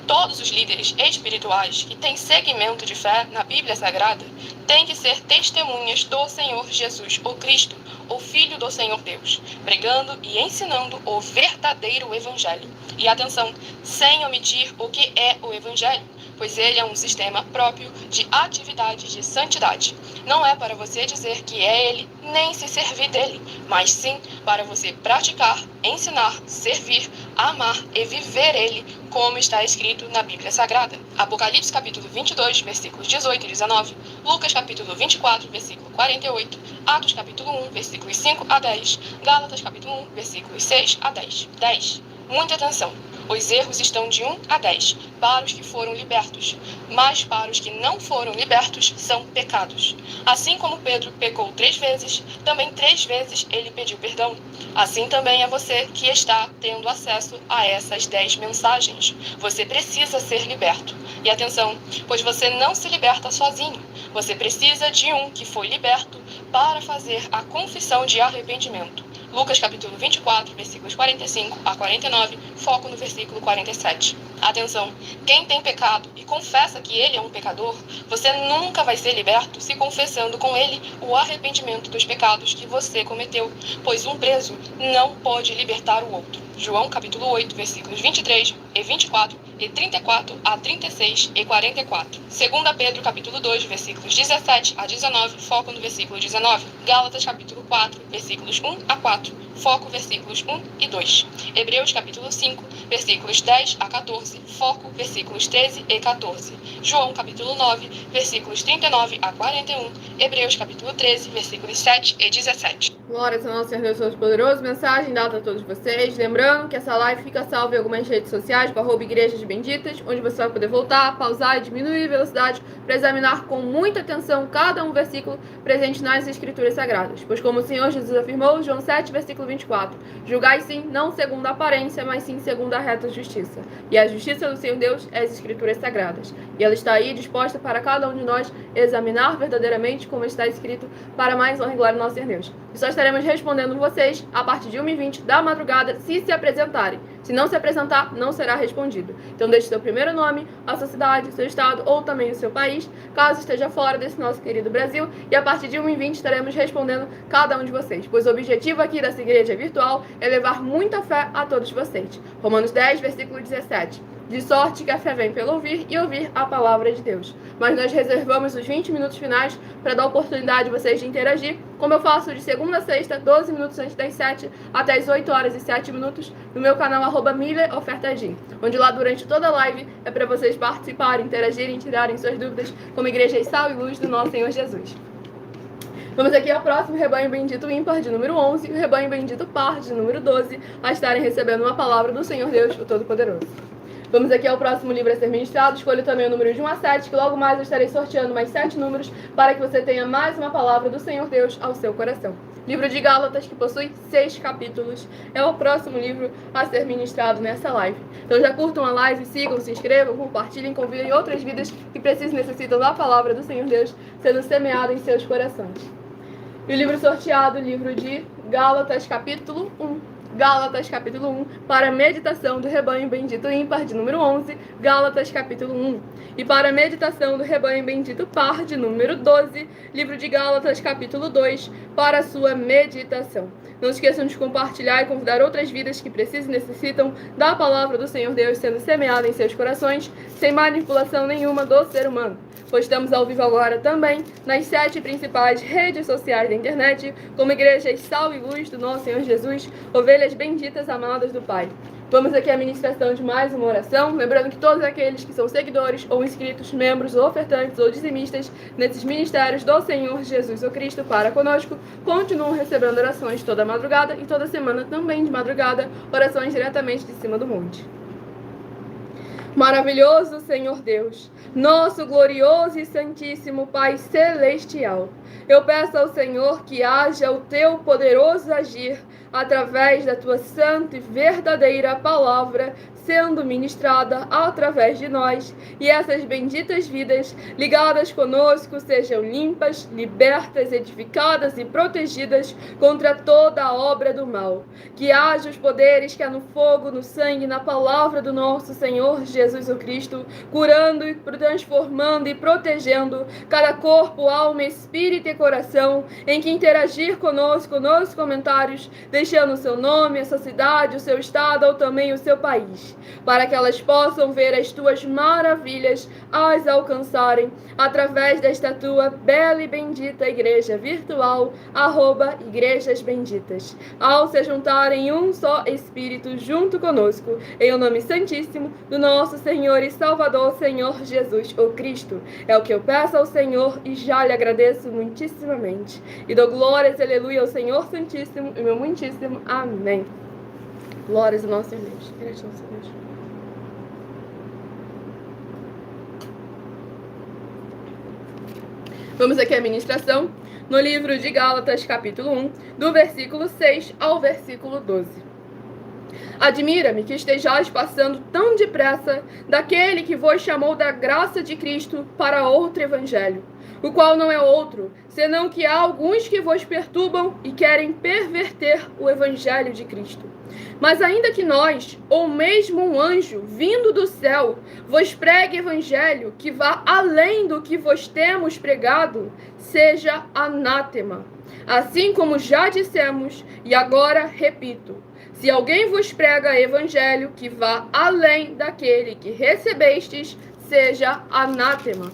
Todos os líderes espirituais que têm segmento de fé na Bíblia Sagrada têm que ser testemunhas do Senhor Jesus, o Cristo, o Filho do Senhor Deus, pregando e ensinando o verdadeiro Evangelho. E atenção, sem omitir o que é o Evangelho, pois ele é um sistema próprio de atividade de santidade. Não é para você dizer que é ele, nem se servir dele, mas sim para você praticar, ensinar, servir, amar e viver ele, como está escrito na Bíblia Sagrada. Apocalipse capítulo 22, versículos 18 e 19, Lucas capítulo 24, versículo 48, Atos capítulo 1, versículos 5 a 10, Gálatas capítulo 1, versículos 6 a 10. 10. Muita atenção! Os erros estão de 1 a 10 para os que foram libertos, mas para os que não foram libertos são pecados. Assim como Pedro pecou 3 vezes, também 3 vezes ele pediu perdão. Assim também é você que está tendo acesso a essas 10 mensagens. Você precisa ser liberto. E atenção, pois você não se liberta sozinho. Você precisa de um que foi liberto para fazer a confissão de arrependimento. Lucas capítulo 24, versículos 45 a 49, foco no versículo 47. Atenção, quem tem pecado e confessa que ele é um pecador, você nunca vai ser liberto se confessando com ele o arrependimento dos pecados que você cometeu, pois um preso não pode libertar o outro. João capítulo 8, versículos 23 e 24 e 34 a 36 e 44. 2 Pedro capítulo 2, versículos 17 a 19, foco no versículo 19. Gálatas capítulo 4, versículos 1 a 4, foco versículos 1 e 2. Hebreus capítulo 5, versículos 10 a 14, foco versículos 13 e 14. João capítulo 9, versículos 39 a 41. Hebreus capítulo 13, versículos 7 e 17. Glórias ao nosso Senhor Deus Todo-Poderoso. Mensagem dada a todos vocês. Lembrando que essa live fica salva em algumas redes sociais com @igrejas benditas, onde você vai poder voltar, pausar e diminuir a velocidade para examinar com muita atenção cada um versículo presente nas Escrituras Sagradas. Pois como o Senhor Jesus afirmou, João 7, versículo 24. Julgai sim, não segundo a aparência, mas sim segundo a reta justiça. E a justiça do Senhor Deus é as Escrituras Sagradas. E ela está aí disposta para cada um de nós examinar verdadeiramente como está escrito, para mais honra e glória do nosso Senhor Deus. E só estaremos respondendo vocês a partir de 1h20 da madrugada, se apresentarem. Se não se apresentar, não será respondido. Então deixe seu primeiro nome, a sua cidade, seu estado ou também o seu país, caso esteja fora desse nosso querido Brasil, e a partir de 1h20 estaremos respondendo cada um de vocês, pois o objetivo aqui dessa igreja virtual é levar muita fé a todos vocês. Romanos 10, versículo 17. De sorte que a fé vem pelo ouvir e ouvir a palavra de Deus. Mas nós reservamos os 20 minutos finais para dar oportunidade de vocês de interagir, como eu faço de segunda a sexta, 12 minutos antes das 7 até as 8 horas e 7 minutos, no meu canal @MillerOfertaGym, onde lá durante toda a live é para vocês participarem, interagirem, tirarem suas dúvidas como igreja sal e luz do nosso Senhor Jesus. Vamos aqui ao próximo rebanho bendito ímpar de número 11 e o rebanho bendito par de número 12 a estarem recebendo uma palavra do Senhor Deus, o Todo-Poderoso. Vamos aqui ao próximo livro a ser ministrado. Escolho também o número de 1 a 7, que logo mais eu estarei sorteando mais 7 números para que você tenha mais uma palavra do Senhor Deus ao seu coração. Livro de Gálatas, que possui 6 capítulos, é o próximo livro a ser ministrado nessa live. Então já curtam a live, sigam, se inscrevam, compartilhem, convidem outras vidas que precisam e necessitam da palavra do Senhor Deus sendo semeada em seus corações. E o livro sorteado, o livro de Gálatas, capítulo 1. Gálatas, capítulo 1, para a meditação do rebanho bendito ímpar, de número 11, Gálatas, capítulo 1. E para a meditação do rebanho bendito par, de número 12, livro de Gálatas, capítulo 2, para a sua meditação. Não esqueçam de compartilhar e convidar outras vidas que precisam e necessitam da palavra do Senhor Deus sendo semeada em seus corações, sem manipulação nenhuma do ser humano. Pois estamos ao vivo agora também nas 7 principais redes sociais da internet, como igrejas sal e luz do nosso Senhor Jesus, ovelhas benditas amadas do Pai. Vamos aqui à ministração de mais uma oração, lembrando que todos aqueles que são seguidores ou inscritos, membros ou ofertantes ou dizimistas nesses ministérios do Senhor Jesus o Cristo para conosco, continuam recebendo orações toda madrugada e toda semana também de madrugada, orações diretamente de cima do monte. Maravilhoso Senhor Deus, nosso glorioso e santíssimo Pai Celestial, eu peço ao Senhor que haja o teu poderoso agir através da tua santa e verdadeira palavra sendo ministrada através de nós, e essas benditas vidas ligadas conosco sejam limpas, libertas, edificadas e protegidas contra toda a obra do mal. Que haja os poderes que há no fogo, no sangue, na palavra do nosso Senhor Jesus o Cristo, curando e transformando e protegendo cada corpo, alma, espírito e coração em que interagir conosco nos comentários, deixando o seu nome, a sua cidade, o seu estado ou também o seu país, para que elas possam ver as tuas maravilhas as alcançarem através desta tua bela e bendita igreja virtual, @Igrejas Benditas, ao se juntarem em um só Espírito junto conosco, em o nome santíssimo do nosso Senhor e Salvador, Senhor Jesus o Cristo. É o que eu peço ao Senhor e já lhe agradeço muitíssimamente. E dou glórias, aleluia, ao Senhor Santíssimo e meu muitíssimo amém. Glórias ao nosso Deus. Gratidão, Senhor Deus. Vamos aqui à ministração no livro de Gálatas, capítulo 1, do versículo 6 ao versículo 12. Admira-me que estejais passando tão depressa daquele que vos chamou da graça de Cristo para outro evangelho, o qual não é outro, senão que há alguns que vos perturbam e querem perverter o evangelho de Cristo. Mas ainda que nós, ou mesmo um anjo vindo do céu, vos pregue evangelho que vá além do que vos temos pregado, seja anátema. Assim como já dissemos, e agora repito, se alguém vos prega evangelho que vá além daquele que recebestes, seja anátema.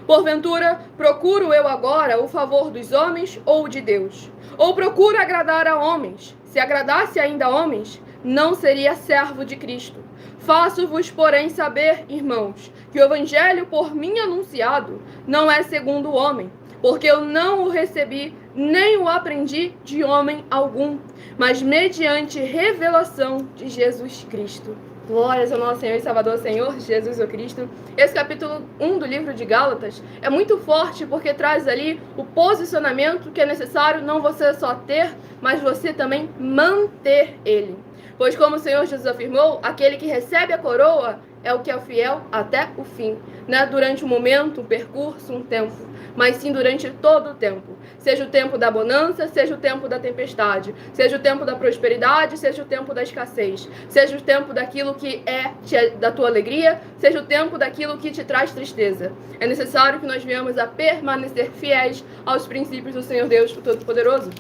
Porventura, procuro eu agora o favor dos homens ou de Deus? Ou procuro agradar a homens? Se agradasse ainda a homens, não seria servo de Cristo. Faço-vos, porém, saber, irmãos, que o evangelho por mim anunciado não é segundo o homem, porque eu não o recebi, nem o aprendi de homem algum, mas mediante revelação de Jesus Cristo. Glórias ao nosso Senhor e Salvador, Senhor Jesus o Cristo. Esse capítulo 1 do livro de Gálatas é muito forte porque traz ali o posicionamento que é necessário não você só ter, mas você também manter ele. Pois como o Senhor Jesus afirmou, aquele que recebe a coroa é o que é fiel até o fim. Não é durante um momento, um percurso, um tempo, mas sim durante todo o tempo. Seja o tempo da bonança, seja o tempo da tempestade, seja o tempo da prosperidade, seja o tempo da escassez, seja o tempo daquilo que é da tua alegria, seja o tempo daquilo que te traz tristeza. É necessário que nós venhamos a permanecer fiéis aos princípios do Senhor Deus Todo-Poderoso.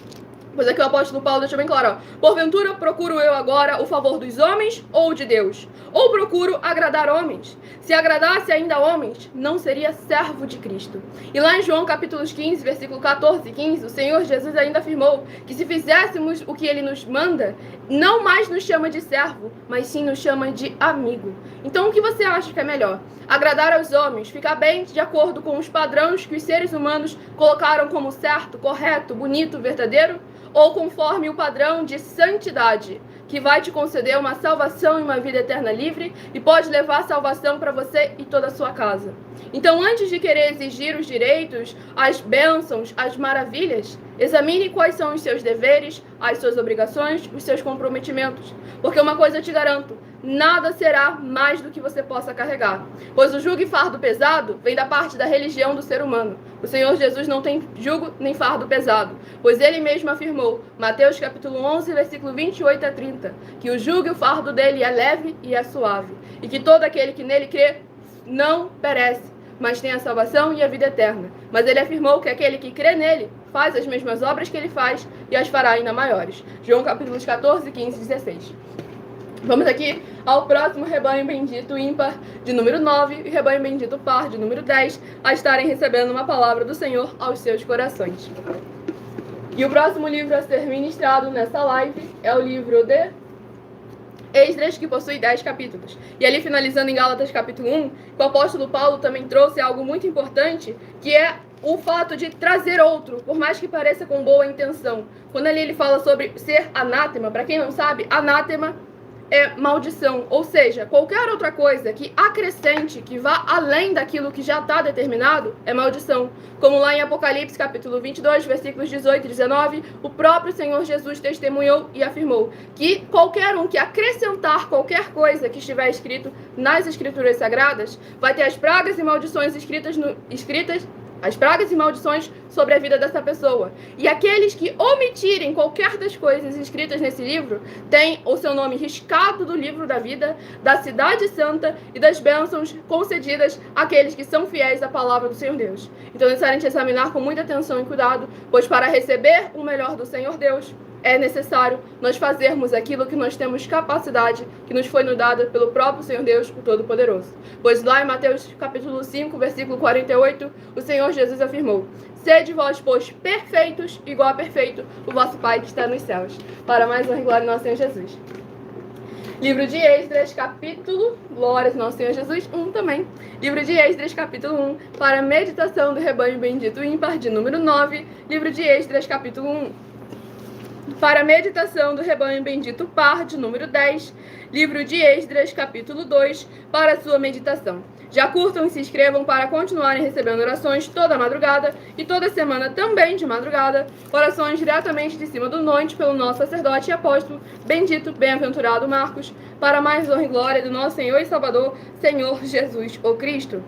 Pois aqui o apóstolo Paulo deixa bem claro, ó. Porventura procuro eu agora o favor dos homens ou de Deus? Ou procuro agradar homens? Se agradasse ainda homens, não seria servo de Cristo. E lá em João capítulo 15, versículo 14 e 15, o Senhor Jesus ainda afirmou que se fizéssemos o que ele nos manda, não mais nos chama de servo, mas sim nos chama de amigo. Então o que você acha que é melhor? Agradar aos homens, ficar bem de acordo com os padrões que os seres humanos colocaram como certo, correto, bonito, verdadeiro? Ou conforme o padrão de santidade, que vai te conceder uma salvação e uma vida eterna livre e pode levar salvação para você e toda a sua casa. Então, antes de querer exigir os direitos, as bênçãos, as maravilhas, examine quais são os seus deveres, as suas obrigações, os seus comprometimentos. Porque uma coisa eu te garanto, nada será mais do que você possa carregar. Pois o jugo e fardo pesado vem da parte da religião do ser humano. O Senhor Jesus não tem jugo nem fardo pesado, pois ele mesmo afirmou, Mateus capítulo 11, versículo 28 a 30, que o jugo e o fardo dele é leve e é suave, e que todo aquele que nele crê não perece, mas tem a salvação e a vida eterna. Mas ele afirmou que aquele que crê nele faz as mesmas obras que ele faz e as fará ainda maiores. João capítulos 14, 15 e 16. Vamos aqui ao próximo rebanho bendito ímpar de número 9 e rebanho bendito par de número 10 a estarem recebendo uma palavra do Senhor aos seus corações. E o próximo livro a ser ministrado nessa live é o livro de Esdras, que possui 10 capítulos. E ali, finalizando em Gálatas capítulo 1, o apóstolo Paulo também trouxe algo muito importante, que é o fato de trazer outro, por mais que pareça com boa intenção. Quando ali ele fala sobre ser anátema, para quem não sabe, anátema é maldição, ou seja, qualquer outra coisa que acrescente, que vá além daquilo que já está determinado, é maldição. Como lá em Apocalipse capítulo 22, versículos 18 e 19, o próprio Senhor Jesus testemunhou e afirmou que qualquer um que acrescentar qualquer coisa que estiver escrito nas Escrituras Sagradas, vai ter as pragas e maldições escritas as pragas e maldições sobre a vida dessa pessoa. E aqueles que omitirem qualquer das coisas escritas nesse livro, têm o seu nome riscado do livro da vida, da cidade santa e das bênçãos concedidas àqueles que são fiéis à palavra do Senhor Deus. Então é necessário a gente examinar com muita atenção e cuidado, pois para receber o melhor do Senhor Deus, é necessário nós fazermos aquilo que nós temos capacidade, que nos foi nos dada pelo próprio Senhor Deus, o Todo-Poderoso. Pois lá em Mateus capítulo 5, versículo 48, o Senhor Jesus afirmou, sede vós, pois, perfeitos, igual a perfeito, o vosso Pai que está nos céus. Para mais honra e glória em nosso Senhor Jesus. Livro de Esdras, capítulo, glórias nosso Senhor Jesus, 1 também. Livro de Esdras, capítulo 1, para meditação do rebanho bendito ímpar, de número 9. Livro de Esdras, capítulo 1. Para a meditação do rebanho bendito par, de número 10, livro de Esdras, capítulo 2, para a sua meditação. Já curtam e se inscrevam para continuarem recebendo orações toda madrugada e toda semana também de madrugada, orações diretamente de cima do monte pelo nosso sacerdote e apóstolo, bendito, bem-aventurado Marcos, para mais honra e glória do nosso Senhor e Salvador, Senhor Jesus o Cristo.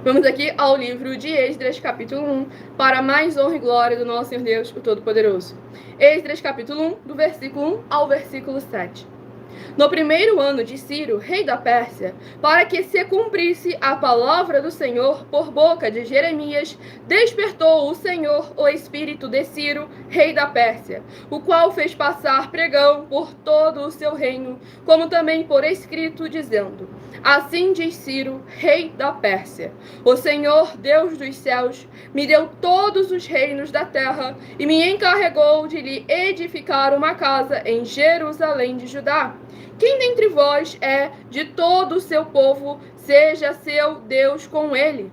Vamos aqui ao livro de Esdras, capítulo 1, para mais honra e glória do nosso Senhor Deus, o Todo-Poderoso. Esdras, capítulo 1, do versículo 1 ao versículo 7. No primeiro ano de Ciro, rei da Pérsia, para que se cumprisse a palavra do Senhor por boca de Jeremias, despertou o Senhor o espírito de Ciro, rei da Pérsia, o qual fez passar pregão por todo o seu reino, como também por escrito, dizendo, assim diz Ciro, rei da Pérsia, o Senhor, Deus dos céus, me deu todos os reinos da terra e me encarregou de lhe edificar uma casa em Jerusalém de Judá. Quem dentre vós é de todo o seu povo, seja seu Deus com ele.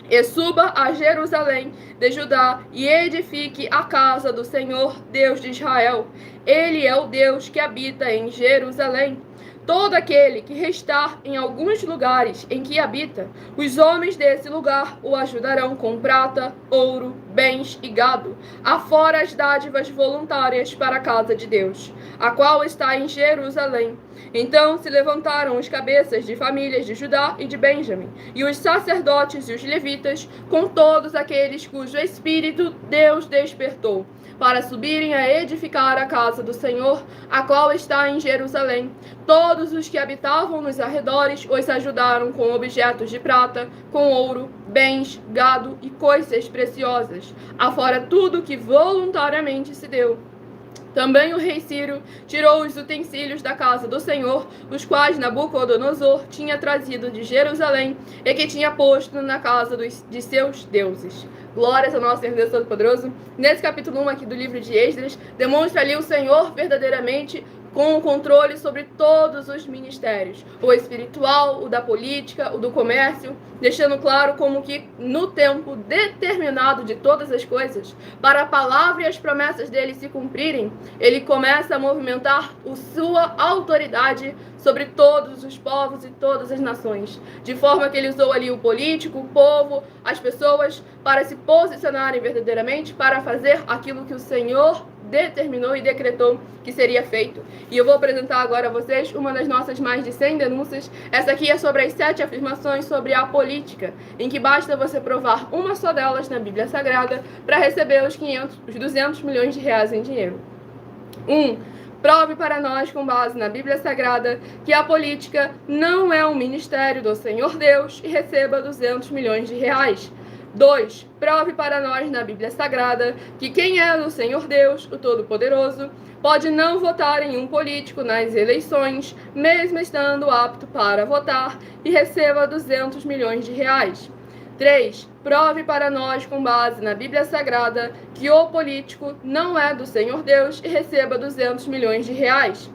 E suba a Jerusalém de Judá e edifique a casa do Senhor, Deus de Israel. Ele é o Deus que habita em Jerusalém. todo aquele que restar em alguns lugares em que habita, os homens desse lugar o ajudarão com prata, ouro, bens e gado, afora as dádivas voluntárias para a casa de Deus, a qual está em Jerusalém. Então se levantaram os cabeças de famílias de Judá e de Benjamim, e os sacerdotes e os levitas, com todos aqueles cujo espírito Deus despertou, para subirem a edificar a casa do Senhor, a qual está em Jerusalém. Todos os que habitavam nos arredores os ajudaram com objetos de prata, com ouro, bens, gado e coisas preciosas, afora tudo que voluntariamente se deu. Também o rei Ciro tirou os utensílios da casa do Senhor, os quais Nabucodonosor tinha trazido de Jerusalém e que tinha posto na casa de seus deuses. Glórias ao nosso Senhor Deus Todo-Poderoso. Nesse capítulo 1 aqui do livro de Esdras, demonstra ali o Senhor verdadeiramente com o controle sobre todos os ministérios, o espiritual, o da política, o do comércio, deixando claro como que no tempo determinado de todas as coisas, para a palavra e as promessas dele se cumprirem, ele começa a movimentar a sua autoridade sobre todos os povos e todas as nações, de forma que ele usou ali o político, o povo, as pessoas, para se posicionarem verdadeiramente, para fazer aquilo que o Senhor determinou e decretou que seria feito. E eu vou apresentar agora a vocês uma das nossas mais de 100 denúncias. Essa aqui é sobre as 7 afirmações sobre a política, em que basta você provar uma só delas na Bíblia Sagrada para receber os 200 milhões de reais em dinheiro. 1. Prove para nós, com base na Bíblia Sagrada, que a política não é um ministério do Senhor Deus e receba 200 milhões de reais. 2. Prove para nós na Bíblia Sagrada que quem é o Senhor Deus, o Todo-Poderoso, pode não votar em um político nas eleições, mesmo estando apto para votar, e receba 200 milhões de reais. 3. Prove para nós, com base na Bíblia Sagrada, que o político não é do Senhor Deus e receba 200 milhões de reais.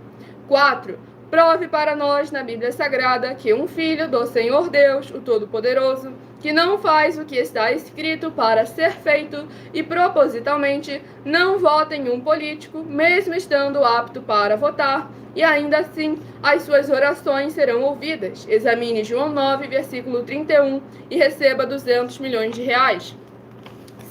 4. Prove para nós na Bíblia Sagrada que um filho do Senhor Deus, o Todo-Poderoso, que não faz o que está escrito para ser feito e propositalmente não vota em um político, mesmo estando apto para votar, e ainda assim as suas orações serão ouvidas. Examine João 9, versículo 31 e receba 200 milhões de reais.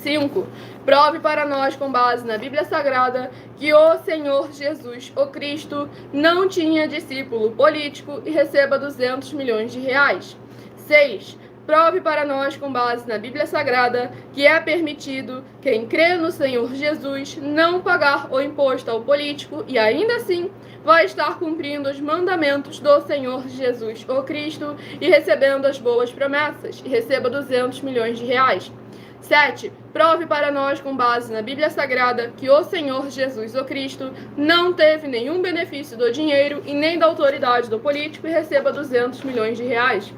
5. Prove para nós, com base na Bíblia Sagrada, que o Senhor Jesus, o Cristo, não tinha discípulo político e receba 200 milhões de reais. 6. Prove para nós, com base na Bíblia Sagrada, que é permitido quem crê no Senhor Jesus não pagar o imposto ao político e ainda assim vai estar cumprindo os mandamentos do Senhor Jesus, o Cristo, e recebendo as boas promessas, e receba 200 milhões de reais. 7. Prove para nós, com base na Bíblia Sagrada, que o Senhor Jesus, o Cristo, não teve nenhum benefício do dinheiro e nem da autoridade do político e receba 200 milhões de reais.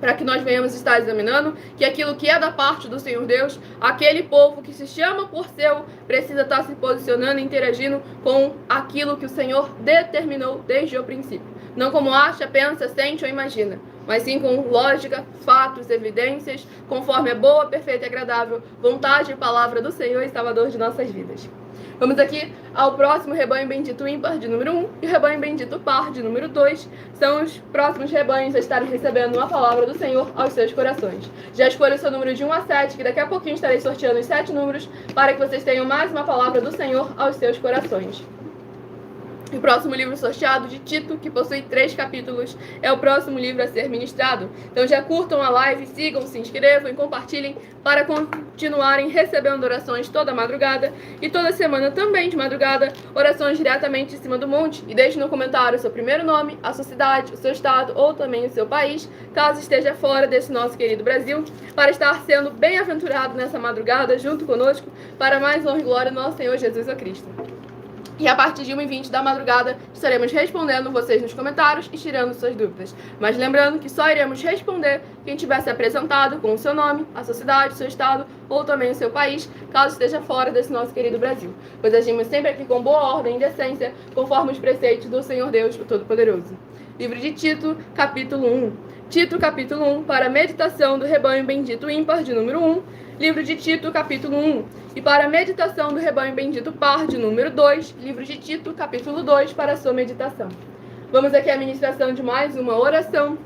Para que nós venhamos estar examinando que aquilo que é da parte do Senhor Deus, aquele povo que se chama por seu, precisa estar se posicionando e interagindo com aquilo que o Senhor determinou desde o princípio. Não como acha, pensa, sente ou imagina, mas sim com lógica, fatos, evidências, conforme a boa, perfeita e agradável vontade e palavra do Senhor e Salvador de nossas vidas. Vamos aqui ao próximo rebanho bendito ímpar de número 1 e o rebanho bendito par de número 2. São os próximos rebanhos a estarem recebendo uma palavra do Senhor aos seus corações. Já escolha o seu número de 1 a 7, que daqui a pouquinho estarei sorteando os 7 números para que vocês tenham mais uma palavra do Senhor aos seus corações. O próximo livro sorteado, de Tito, que possui 3 capítulos, é o próximo livro a ser ministrado. Então já curtam a live, sigam, se inscrevam e compartilhem para continuarem recebendo orações toda madrugada e toda semana também de madrugada, orações diretamente em cima do monte. E deixe no comentário o seu primeiro nome, a sua cidade, o seu estado ou também o seu país, caso esteja fora desse nosso querido Brasil, para estar sendo bem-aventurado nessa madrugada junto conosco para mais honra e glória do nosso Senhor Jesus Cristo. E a partir de 1h20 da madrugada estaremos respondendo vocês nos comentários e tirando suas dúvidas. Mas lembrando que só iremos responder quem tiver se apresentado com o seu nome, a sua cidade, o seu estado ou também o seu país, caso esteja fora desse nosso querido Brasil. Pois agimos sempre aqui com boa ordem e decência, conforme os preceitos do Senhor Deus, o Todo-Poderoso. Livro de Tito, capítulo 1. Tito, capítulo 1, para a meditação do rebanho bendito ímpar de número 1. Livro de Tito, capítulo 1. E para a meditação do rebanho bendito par de número 2, livro de Tito, capítulo 2, para a sua meditação. Vamos aqui à ministração de mais uma oração.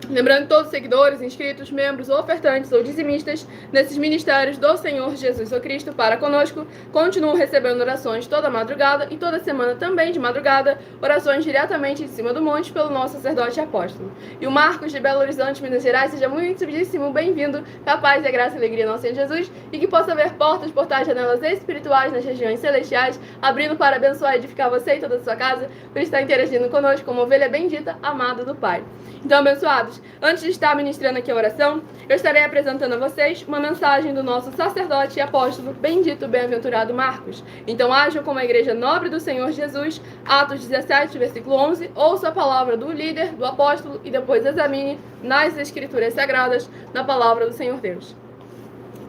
Lembrando que todos os seguidores, inscritos, membros, ofertantes ou dizimistas nesses ministérios do Senhor Jesus o Cristo para conosco continuam recebendo orações toda madrugada e toda semana também de madrugada, orações diretamente de cima do monte pelo nosso sacerdote e apóstolo. E o Marcos de Belo Horizonte, Minas Gerais, seja muitíssimo bem-vindo, a paz e a graça e a alegria nosso Senhor Jesus, e que possa haver portas, portais, janelas espirituais nas regiões celestiais, abrindo para abençoar e edificar você e toda a sua casa, por estar interagindo conosco como ovelha bendita, amada do Pai. Então, abençoados, antes de estar ministrando aqui a oração, eu estarei apresentando a vocês uma mensagem do nosso sacerdote e apóstolo, bendito, bem-aventurado Marcos. Então, ajam como a igreja nobre do Senhor Jesus, Atos 17, versículo 11, ouça a palavra do líder, do apóstolo, e depois examine nas escrituras sagradas, na palavra do Senhor Deus.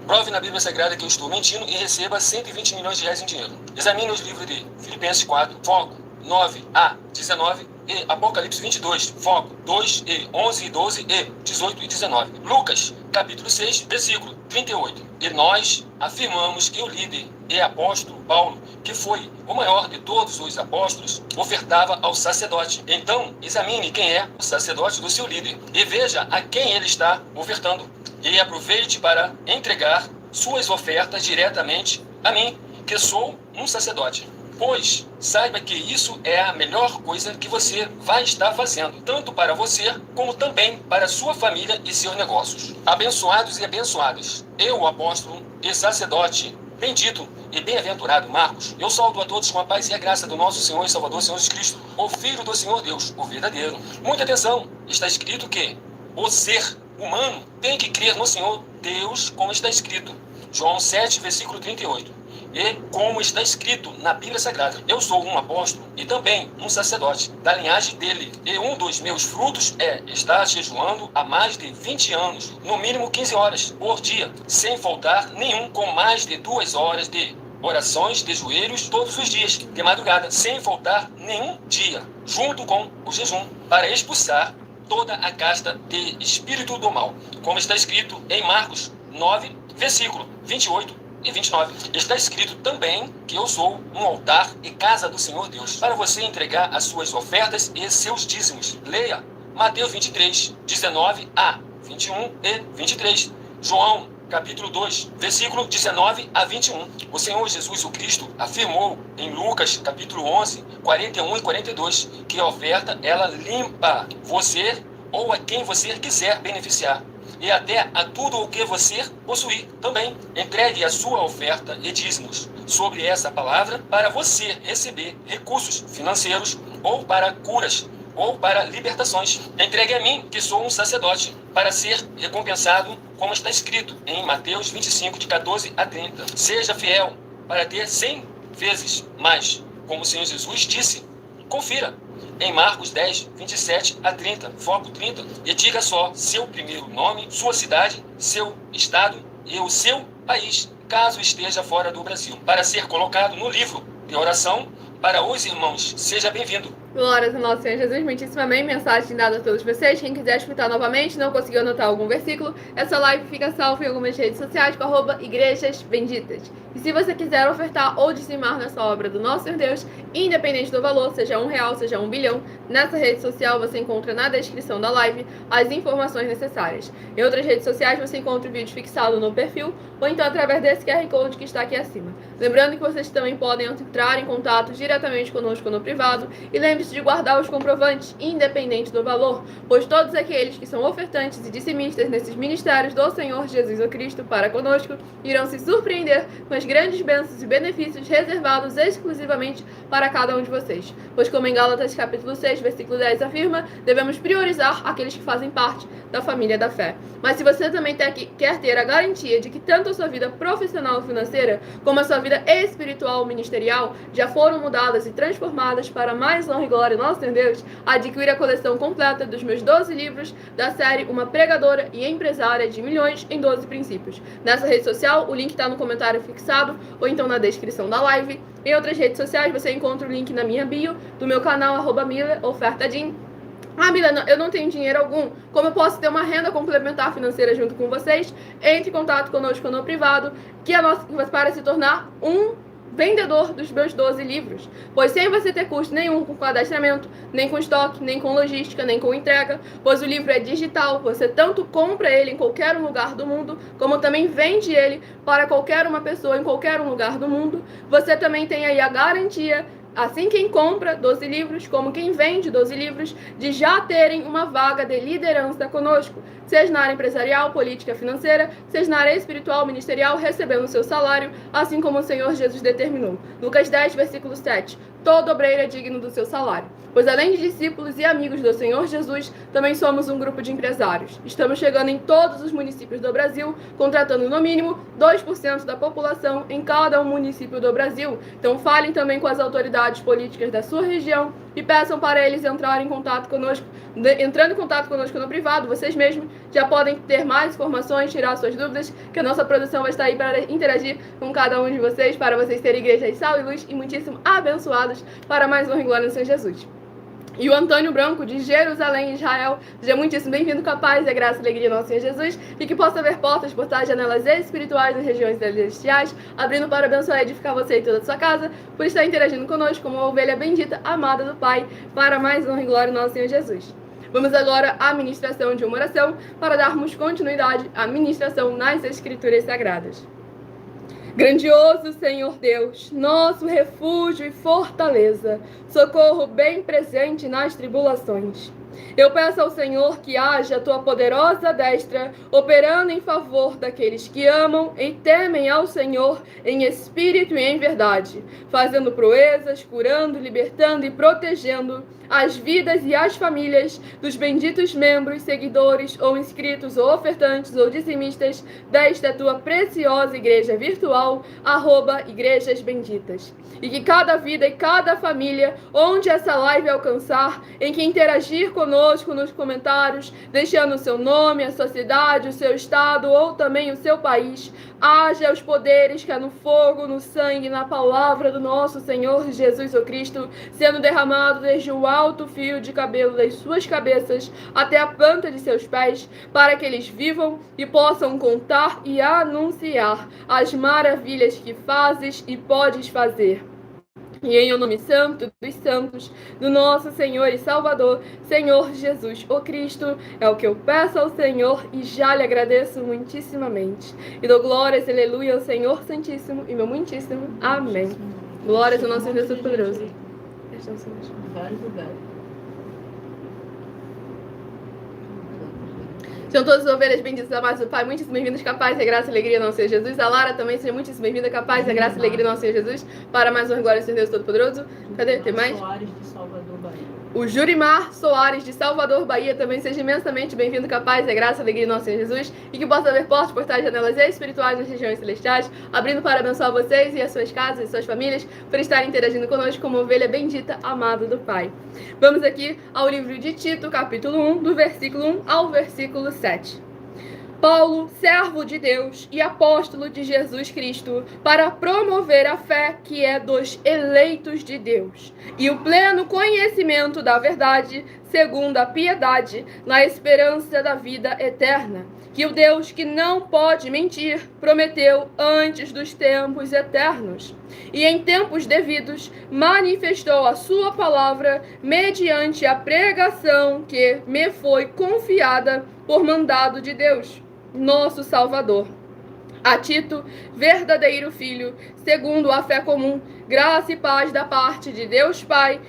Prove na Bíblia Sagrada que eu estou mentindo e receba 120 milhões de reais em dinheiro. Examine os livros de Filipenses 4, foco 9 a 19, e Apocalipse 22, foco 2 e 11 e 12 e 18 e 19. Lucas, capítulo 6, versículo 38. E nós afirmamos que o líder e apóstolo Paulo, que foi o maior de todos os apóstolos, ofertava ao sacerdote. Então, examine quem é o sacerdote do seu líder e veja a quem ele está ofertando. E aproveite para entregar suas ofertas diretamente a mim, que sou um sacerdote. Pois saiba que isso é a melhor coisa que você vai estar fazendo, tanto para você, como também para sua família e seus negócios. Abençoados e abençoadas, eu, o apóstolo e sacerdote, bendito e bem-aventurado Marcos, eu saúdo a todos com a paz e a graça do nosso Senhor e Salvador, Senhor Jesus Cristo, o Filho do Senhor Deus, o verdadeiro. Muita atenção, está escrito que o ser humano tem que crer no Senhor Deus, como está escrito. João 7, versículo 38. E como está escrito na Bíblia Sagrada, eu sou um apóstolo e também um sacerdote da linhagem dele. E um dos meus frutos é estar jejuando há mais de 20 anos, no mínimo 15 horas por dia, sem faltar nenhum, com mais de 2 horas de orações de joelhos todos os dias, de madrugada, sem faltar nenhum dia, junto com o jejum, para expulsar toda a casta de espírito do mal, como está escrito em Marcos 9, versículo 28 e 29. Está escrito também que eu sou um altar e casa do Senhor Deus, para você entregar as suas ofertas e seus dízimos. Leia Mateus 23, 19 a 21 e 23. João, capítulo 2, versículo 19 a 21. O Senhor Jesus o Cristo afirmou em Lucas, capítulo 11, 41 e 42, que a oferta, ela limpa você ou a quem você quiser beneficiar, e até a tudo o que você possuir também. Entregue a sua oferta e dízimos sobre essa palavra para você receber recursos financeiros, ou para curas, ou para libertações. Entregue a mim, que sou um sacerdote, para ser recompensado, como está escrito em Mateus 25, de 14 a 30. Seja fiel para ter 100 vezes mais, como o Senhor Jesus disse. Confira em Marcos 10, 27 a 30, foco 30, e diga só seu primeiro nome, sua cidade, seu estado e o seu país, caso esteja fora do Brasil, para ser colocado no livro de oração para os irmãos. Seja bem-vindo. Glórias ao nosso Senhor Jesus, muitíssimo amém. Mensagem dada a todos vocês. Quem quiser escutar novamente, não conseguiu anotar algum versículo, essa live fica salva em algumas redes sociais com @igrejas benditas. E se você quiser ofertar ou dizimar nessa obra do nosso Senhor Deus, independente do valor, seja R$1, seja 1 bilhão, nessa rede social você encontra na descrição da live as informações necessárias. Em outras redes sociais você encontra o vídeo fixado no perfil, ou então através desse QR Code que está aqui acima. Lembrando que vocês também podem entrar em contato diretamente conosco no privado, e lembre-se de guardar os comprovantes, independente do valor, pois todos aqueles que são ofertantes e dizimistas nesses ministérios do Senhor Jesus o Cristo para conosco irão se surpreender com as grandes bênçãos e benefícios reservados exclusivamente para cada um de vocês. Pois como em Gálatas capítulo 6, versículo 10 afirma, devemos priorizar aqueles que fazem parte da família da fé. Mas se você também quer ter a garantia de que tanto a sua vida profissional e financeira, como a sua vida espiritual e ministerial já foram mudadas e transformadas para mais honra e glória do nosso Deus, adquira a coleção completa dos meus 12 livros da série Uma Pregadora e Empresária de Milhões em 12 Princípios. Nessa rede social, o link está no comentário fixado ou então na descrição da live. Em outras redes sociais, você encontra o link na minha bio, do meu canal, @MilaOfertaDin. Mila, eu não tenho dinheiro algum. Como eu posso ter uma renda complementar financeira junto com vocês? Entre em contato conosco no privado, para se tornar um vendedor dos meus 12 livros, pois sem você ter custo nenhum com cadastramento, nem com estoque, nem com logística, nem com entrega, pois o livro é digital, você tanto compra ele em qualquer lugar do mundo, como também vende ele para qualquer uma pessoa em qualquer lugar do mundo. Você também tem aí a garantia, assim quem compra 12 livros, como quem vende 12 livros, de já terem uma vaga de liderança conosco, seja na área empresarial, política, financeira, seja na área espiritual, ministerial, recebendo o seu salário, assim como o Senhor Jesus determinou. Lucas 10, versículo 7. Todo obreiro é digno do seu salário. Pois além de discípulos e amigos do Senhor Jesus, também somos um grupo de empresários. Estamos chegando em todos os municípios do Brasil, contratando no mínimo 2% da população em cada um município do Brasil. Então falem também com as autoridades políticas da sua região e peçam para eles entrarem em contato conosco. Entrando em contato conosco no privado, vocês mesmos já podem ter mais informações, tirar suas dúvidas, que a nossa produção vai estar aí para interagir com cada um de vocês, para vocês terem igrejas sal e luz e muitíssimo abençoados para mais honra e glória no Senhor Jesus. E o Antônio Branco, de Jerusalém, Israel, seja muitíssimo bem-vindo, com a paz e a graça e a alegria do nosso Senhor Jesus, e que possa haver portas, portais, janelas espirituais nas regiões celestiais, abrindo para abençoar e edificar você e toda a sua casa, por estar interagindo conosco como uma ovelha bendita, amada do Pai, para mais honra e glória do nosso Senhor Jesus. Vamos agora à ministração de uma oração, para darmos continuidade à ministração nas Escrituras Sagradas. Grandioso Senhor Deus, nosso refúgio e fortaleza, socorro bem presente nas tribulações. Eu peço ao Senhor que haja a tua poderosa destra, operando em favor daqueles que amam e temem ao Senhor em espírito e em verdade, fazendo proezas, curando, libertando e protegendo as vidas e as famílias dos benditos membros, seguidores ou inscritos ou ofertantes ou dizimistas desta tua preciosa igreja virtual, @Igrejas Benditas. E que cada vida e cada família, onde essa live alcançar, em que interagir conosco nos comentários, deixando o seu nome, a sua cidade, o seu estado ou também o seu país, haja os poderes que há no fogo, no sangue, na palavra do nosso Senhor Jesus o Cristo, sendo derramado desde o alto fio de cabelo das suas cabeças até a planta de seus pés, para que eles vivam e possam contar e anunciar as maravilhas que fazes e podes fazer. E em o nome santo dos santos, do nosso Senhor e Salvador, Senhor Jesus o Cristo, é o que eu peço ao Senhor e já lhe agradeço muitíssimamente. E dou glórias, aleluia, ao Senhor Santíssimo e meu muitíssimo amém. Glórias ao nosso Deus Todo-Poderoso. Vários lugares. Sejam todas as ovelhas benditas, amadas do Pai, muitíssimo bem-vindas, capaz e graça e alegria do nosso Senhor Jesus. A Lara também seja muitíssimo bem-vinda, capaz e graça e alegria do nosso Senhor Jesus, para mais uma glória do Senhor Deus Todo-Poderoso. Cadê? Tem mais? Soares de Salvador, Bahia. O Jurimar Soares, de Salvador, Bahia, também seja imensamente bem-vindo, capaz e graça e alegria do nosso Senhor Jesus, e que possa haver portas, portais, janelas espirituais nas regiões celestiais, abrindo para abençoar vocês e as suas casas e suas famílias, por estarem interagindo conosco como ovelha bendita, amada do Pai. Vamos aqui ao livro de Tito, capítulo 1, do versículo 1 ao versículo 7. Paulo, servo de Deus e apóstolo de Jesus Cristo, para promover a fé que é dos eleitos de Deus, e o pleno conhecimento da verdade, segundo a piedade, na esperança da vida eterna, que o Deus que não pode mentir, prometeu antes dos tempos eternos, e em tempos devidos manifestou a sua palavra mediante a pregação que me foi confiada por mandado de Deus, nosso Salvador. A Tito, verdadeiro filho, segundo a fé comum, graça e paz da parte de Deus Pai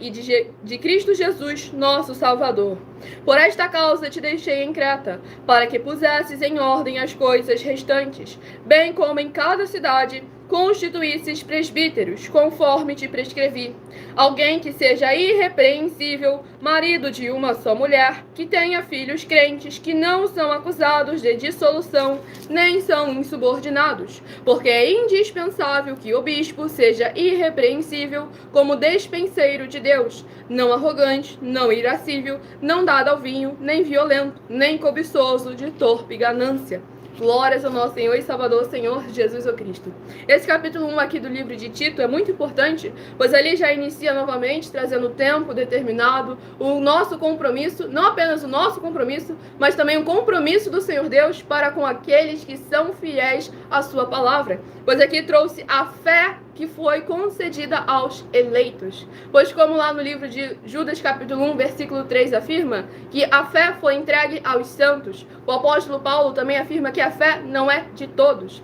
e de Cristo Jesus, nosso Salvador. Por esta causa te deixei em Creta, para que pusesses em ordem as coisas restantes, bem como em cada cidade constituísses presbíteros, conforme te prescrevi. Alguém que seja irrepreensível, marido de uma só mulher, que tenha filhos crentes, que não são acusados de dissolução, nem são insubordinados, porque é indispensável que o bispo seja irrepreensível como despenseiro de Deus, não arrogante, não irascível, não dado ao vinho, nem violento, nem cobiçoso de torpe ganância, Glórias ao nosso Senhor e Salvador, Senhor Jesus o Cristo. Esse capítulo 1 aqui do livro de Tito é muito importante, pois ali já inicia novamente, trazendo o tempo determinado, o nosso compromisso, não apenas o nosso compromisso, mas também o compromisso do Senhor Deus para com aqueles que são fiéis à sua palavra. Pois aqui trouxe a fé que foi concedida aos eleitos. Pois como lá no livro de Judas capítulo 1, versículo 3 afirma que a fé foi entregue aos santos, o apóstolo Paulo também afirma que a fé não é de todos.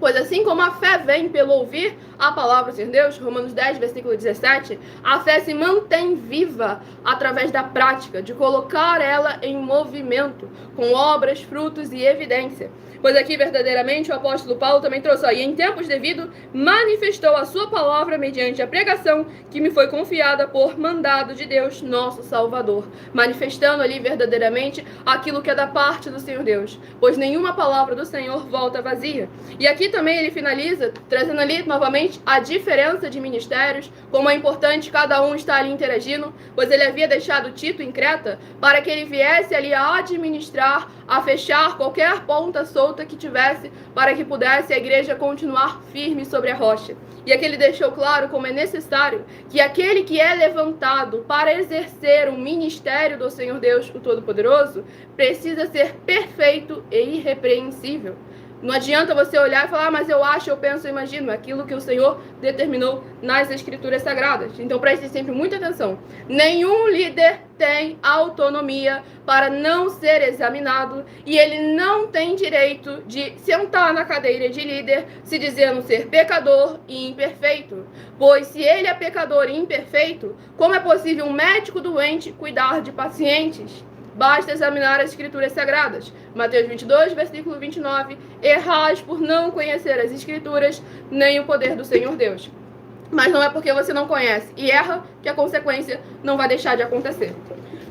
Pois assim como a fé vem pelo ouvir a palavra de Deus, Romanos 10, versículo 17, a fé se mantém viva através da prática, de colocar ela em movimento, com obras, frutos e evidência. Pois aqui, verdadeiramente, o apóstolo Paulo também trouxe, e em tempos devido, manifestou a sua palavra mediante a pregação que me foi confiada por mandado de Deus, nosso Salvador. Manifestando ali, verdadeiramente, aquilo que é da parte do Senhor Deus. Pois nenhuma palavra do Senhor volta vazia. E aqui também ele finaliza, trazendo ali, novamente, a diferença de ministérios, como é importante cada um estar ali interagindo, pois ele havia deixado Tito em Creta, para que ele viesse ali a administrar, a fechar qualquer ponta solta que tivesse, para que pudesse a igreja continuar firme sobre a rocha. E aqui ele deixou claro como é necessário que aquele que é levantado para exercer o ministério do Senhor Deus, o Todo-Poderoso, precisa ser perfeito e irrepreensível. Não adianta você olhar e falar, mas eu acho, eu penso, eu imagino. Aquilo que o Senhor determinou nas Escrituras Sagradas. Então preste sempre muita atenção. Nenhum líder tem autonomia para não ser examinado e ele não tem direito de sentar na cadeira de líder se dizendo ser pecador e imperfeito. Pois se ele é pecador e imperfeito, como é possível um médico doente cuidar de pacientes? Basta examinar as Escrituras Sagradas. Mateus 22, versículo 29. Errais por não conhecer as Escrituras, nem o poder do Senhor Deus. Mas não é porque você não conhece e erra que a consequência não vai deixar de acontecer.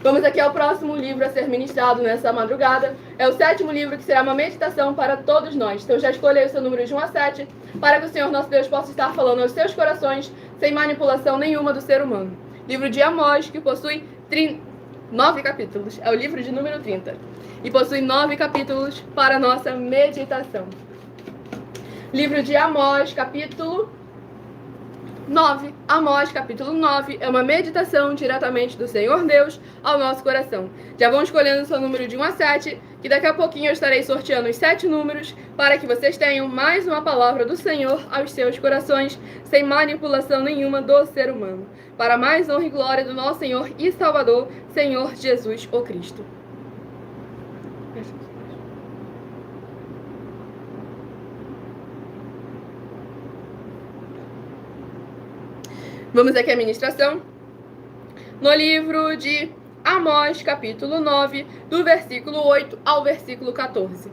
Vamos aqui ao próximo livro a ser ministrado nessa madrugada. É o 7º livro, que será uma meditação para todos nós. Então já escolhi o seu número de 1 a 7, para que o Senhor nosso Deus possa estar falando aos seus corações, sem manipulação nenhuma do ser humano. Livro de Amós, que possui 9 capítulos, é o livro de número 30, e possui 9 capítulos para a nossa meditação. Livro de Amós, capítulo 9. Amós, capítulo 9, é uma meditação diretamente do Senhor Deus ao nosso coração. Já vão escolhendo o seu número de 1 a 7, que daqui a pouquinho eu estarei sorteando os 7 números, para que vocês tenham mais uma palavra do Senhor aos seus corações, sem manipulação nenhuma do ser humano. Para mais honra e glória do nosso Senhor e Salvador, Senhor Jesus o Cristo. Vamos aqui à ministração. No livro de Amós, capítulo 9, do versículo 8 ao versículo 14.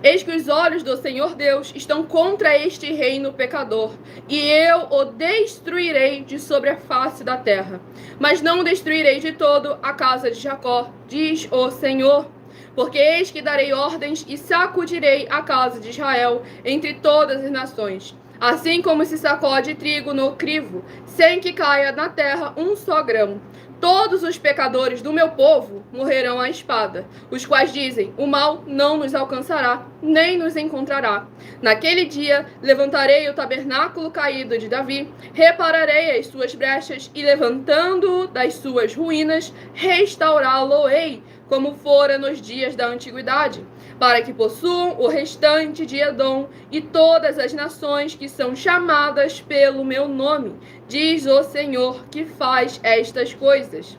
Eis que os olhos do Senhor Deus estão contra este reino pecador, e eu o destruirei de sobre a face da terra. Mas não destruirei de todo a casa de Jacó, diz o Senhor. Porque eis que darei ordens e sacudirei a casa de Israel entre todas as nações. Assim como se sacode trigo no crivo, sem que caia na terra um só grão. Todos os pecadores do meu povo morrerão à espada, os quais dizem, o mal não nos alcançará, nem nos encontrará. Naquele dia levantarei o tabernáculo caído de Davi, repararei as suas brechas e, levantando-o das suas ruínas, restaurá-lo-ei, como fora nos dias da antiguidade, para que possuam o restante de Edom e todas as nações que são chamadas pelo meu nome, diz o Senhor que faz estas coisas.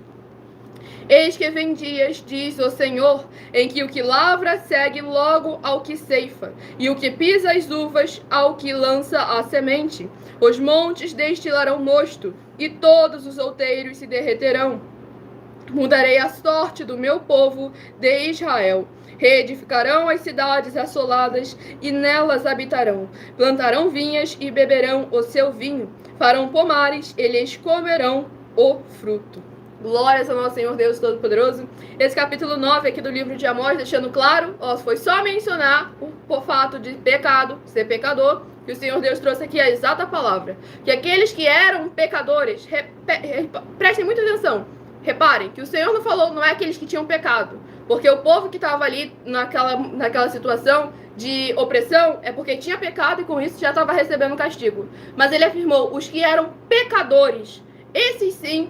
Eis que vem dias, diz o Senhor, em que o que lavra segue logo ao que ceifa, e o que pisa as uvas ao que lança a semente. Os montes destilarão mosto, e todos os outeiros se derreterão. Mudarei a sorte do meu povo de Israel. Reedificarão as cidades assoladas e nelas habitarão. Plantarão vinhas e beberão o seu vinho. Farão pomares e lhes comerão o fruto. Glórias ao nosso Senhor Deus Todo-Poderoso. Esse capítulo 9 aqui do livro de Amós, deixando claro, foi só mencionar o fato de pecado, ser pecador, que o Senhor Deus trouxe aqui a exata palavra. Que aqueles que eram pecadores, prestem muita atenção. Reparem que o Senhor não falou, não é aqueles que tinham pecado, porque o povo que estava ali naquela situação de opressão, é porque tinha pecado e com isso já estava recebendo castigo. Mas ele afirmou, os que eram pecadores, esses sim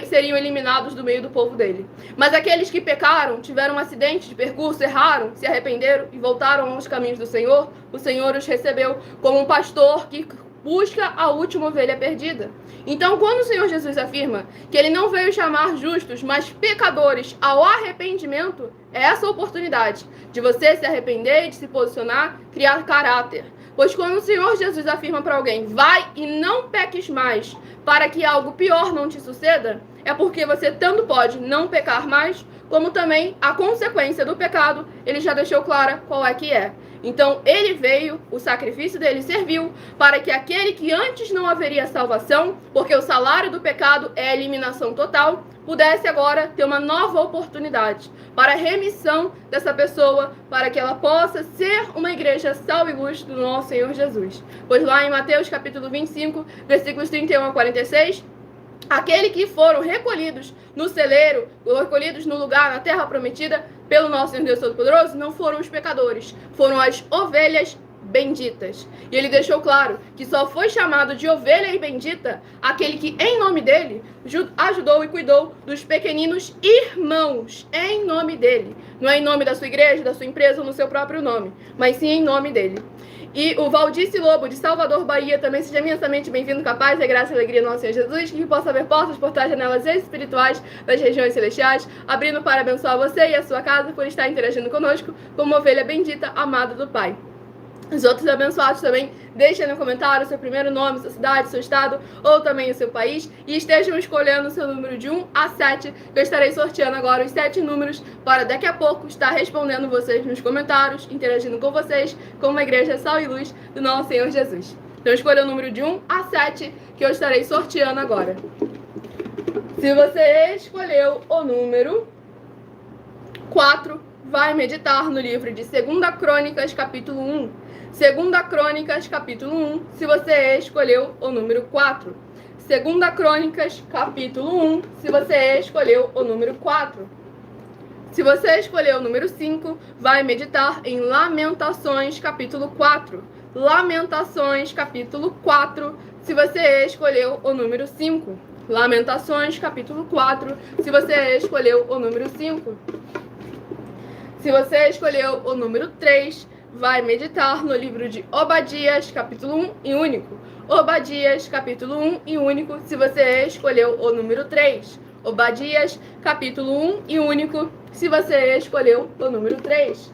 seriam eliminados do meio do povo dele. Mas aqueles que pecaram, tiveram um acidente de percurso, erraram, se arrependeram e voltaram aos caminhos do Senhor, o Senhor os recebeu como um pastor que busca a última ovelha perdida. Então, quando o Senhor Jesus afirma que ele não veio chamar justos, mas pecadores ao arrependimento, é essa a oportunidade de você se arrepender e de se posicionar, criar caráter. Pois quando o Senhor Jesus afirma para alguém, vai e não peques mais, para que algo pior não te suceda, é porque você tanto pode não pecar mais, como também a consequência do pecado, ele já deixou clara qual é que é. Então, ele veio, o sacrifício dele serviu para que aquele que antes não haveria salvação, porque o salário do pecado é a eliminação total, pudesse agora ter uma nova oportunidade para a remissão dessa pessoa, para que ela possa ser uma igreja sal e luz do nosso Senhor Jesus. Pois lá em Mateus capítulo 25, versículos 31 a 46, aqueles que foram recolhidos no celeiro, recolhidos no lugar, na terra prometida, pelo nosso Deus Todo-Poderoso, não foram os pecadores, foram as ovelhas benditas. E ele deixou claro que só foi chamado de ovelha e bendita aquele que, em nome dele, ajudou e cuidou dos pequeninos irmãos, em nome dele. Não é em nome da sua igreja, da sua empresa ou no seu próprio nome, mas sim em nome dele. E o Valdice Lobo, de Salvador, Bahia, também seja imensamente bem-vindo, capaz, é graça e alegria nosso Senhor Jesus, que possa abrir portas, portais, janelas espirituais das regiões celestiais, abrindo para abençoar você e a sua casa por estar interagindo conosco como ovelha bendita, amada do Pai. Os outros abençoados também, deixem no comentário o seu primeiro nome, sua cidade, seu estado ou também o seu país e estejam escolhendo o seu número de 1 a 7, que eu estarei sorteando agora os 7 números para daqui a pouco estar respondendo vocês nos comentários, interagindo com vocês como uma igreja sal e luz do nosso Senhor Jesus. Então escolha o número de 1 a 7 que eu estarei sorteando agora. Se você escolheu o número 4, vai meditar no livro de 2 Crônicas, capítulo 1. 2 Crônicas, capítulo 1, se você escolheu o número 4. 2 Crônicas, capítulo 1, se você escolheu o número 4. Se você escolheu o número 5, vai meditar em Lamentações, capítulo 4. Lamentações, capítulo 4, se você escolheu o número 5. Lamentações, capítulo 4, se você escolheu o número 5. Se você escolheu o número 3, vai meditar no livro de Obadias, capítulo 1 e único. Obadias, capítulo 1 e único, se você escolheu o número 3. Obadias, capítulo 1 e único, se você escolheu o número 3.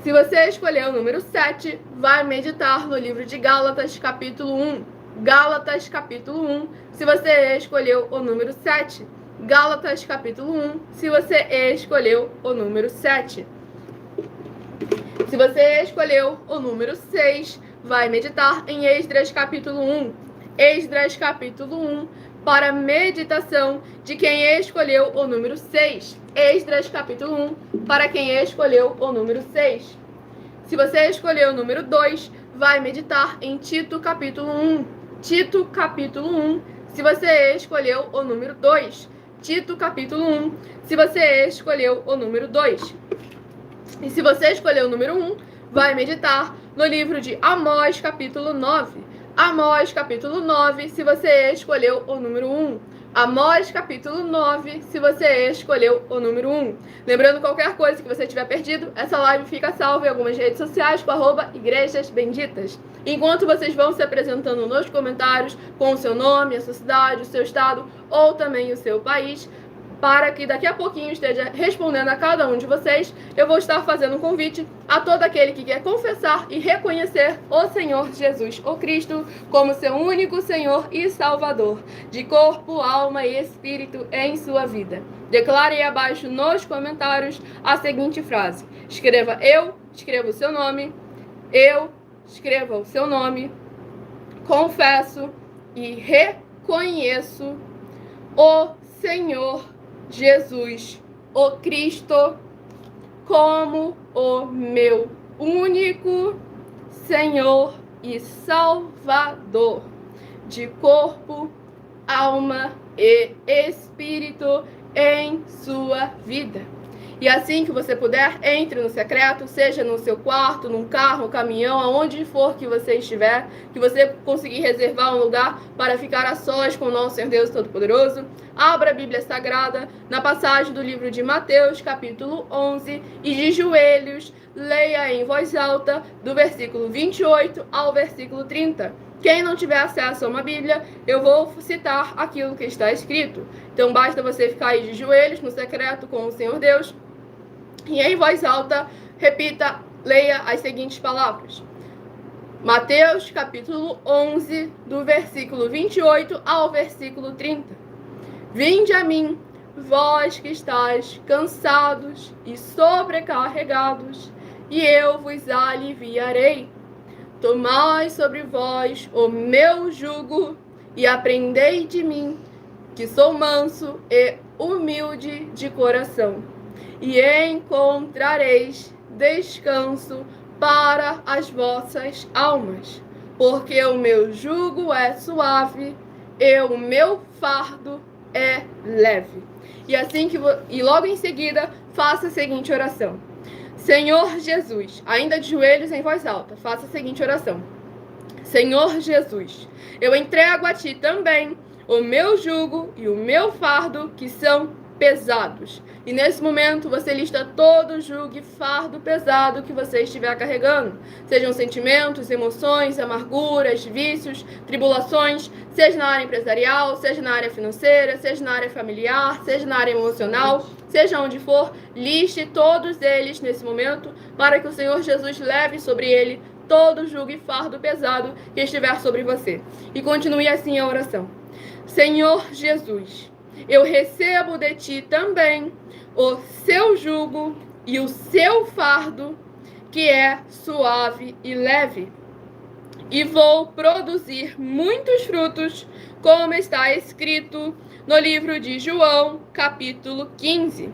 Se você escolheu o número 7, vai meditar no livro de Gálatas, capítulo 1. Gálatas, capítulo 1, se você escolheu o número 7. Gálatas, capítulo 1, se você escolheu o número 7. Se você escolheu o número 6, vai meditar em Esdras, capítulo 1. Esdras, capítulo 1, para meditação de quem escolheu o número 6. Esdras, capítulo 1, para quem escolheu o número 6. Se você escolheu o número 2, vai meditar em Tito, capítulo 1. Tito, capítulo 1, se você escolheu o número 2. Tito, capítulo 1, se você escolheu o número 2. E se você escolheu o número 1, vai meditar no livro de Amós, capítulo 9. Amós, capítulo 9, se você escolheu o número 1. Amós, capítulo 9, se você escolheu o número 1. Lembrando, qualquer coisa que você tiver perdido, essa live fica salva em algumas redes sociais com @Igrejas Benditas. Enquanto vocês vão se apresentando nos comentários com o seu nome, a sua cidade, o seu estado ou também o seu país, para que daqui a pouquinho esteja respondendo a cada um de vocês, eu vou estar fazendo um convite a todo aquele que quer confessar e reconhecer o Senhor Jesus, o Cristo, como seu único Senhor e Salvador, de corpo, alma e espírito em sua vida. Declare aí abaixo nos comentários a seguinte frase. Escreva eu, escreva o seu nome, eu, escreva o seu nome, confesso e reconheço o Senhor Jesus, o Cristo, como o meu único Senhor e Salvador, de corpo, alma e espírito em sua vida. E assim que você puder, entre no secreto, seja no seu quarto, num carro, caminhão, aonde for que você estiver, que você conseguir reservar um lugar para ficar a sós com o nosso Senhor Deus Todo-Poderoso. Abra a Bíblia Sagrada na passagem do livro de Mateus, capítulo 11, e de joelhos, leia em voz alta do versículo 28 ao versículo 30. Quem não tiver acesso a uma Bíblia, eu vou citar aquilo que está escrito. Então basta você ficar aí de joelhos no secreto com o Senhor Deus e em voz alta, repita, leia as seguintes palavras. Mateus capítulo 11, do versículo 28 ao versículo 30. Vinde a mim, vós que estáis cansados e sobrecarregados, e eu vos aliviarei. Tomai sobre vós o meu jugo e aprendei de mim, que sou manso e humilde de coração, e encontrareis descanso para as vossas almas, porque o meu jugo é suave e o meu fardo é leve. E logo em seguida, faça a seguinte oração. Senhor Jesus, ainda de joelhos em voz alta, faça a seguinte oração. Senhor Jesus, eu entrego a Ti também o meu jugo e o meu fardo, que são pesados. E nesse momento você lista todo o jugo e fardo pesado que você estiver carregando. Sejam sentimentos, emoções, amarguras, vícios, tribulações, seja na área empresarial, seja na área financeira, seja na área familiar, seja na área emocional, seja onde for, liste todos eles nesse momento, para que o Senhor Jesus leve sobre ele todo o jugo e fardo pesado que estiver sobre você. E continue assim a oração. Senhor Jesus, eu recebo de Ti também o seu jugo e o seu fardo, que é suave e leve, e vou produzir muitos frutos, como está escrito no livro de João, capítulo 15.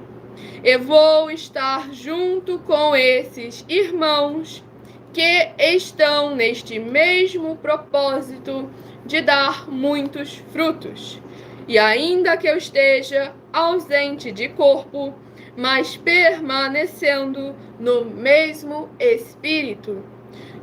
Eu vou estar junto com esses irmãos que estão neste mesmo propósito de dar muitos frutos. E ainda que eu esteja ausente de corpo, mas permanecendo no mesmo Espírito,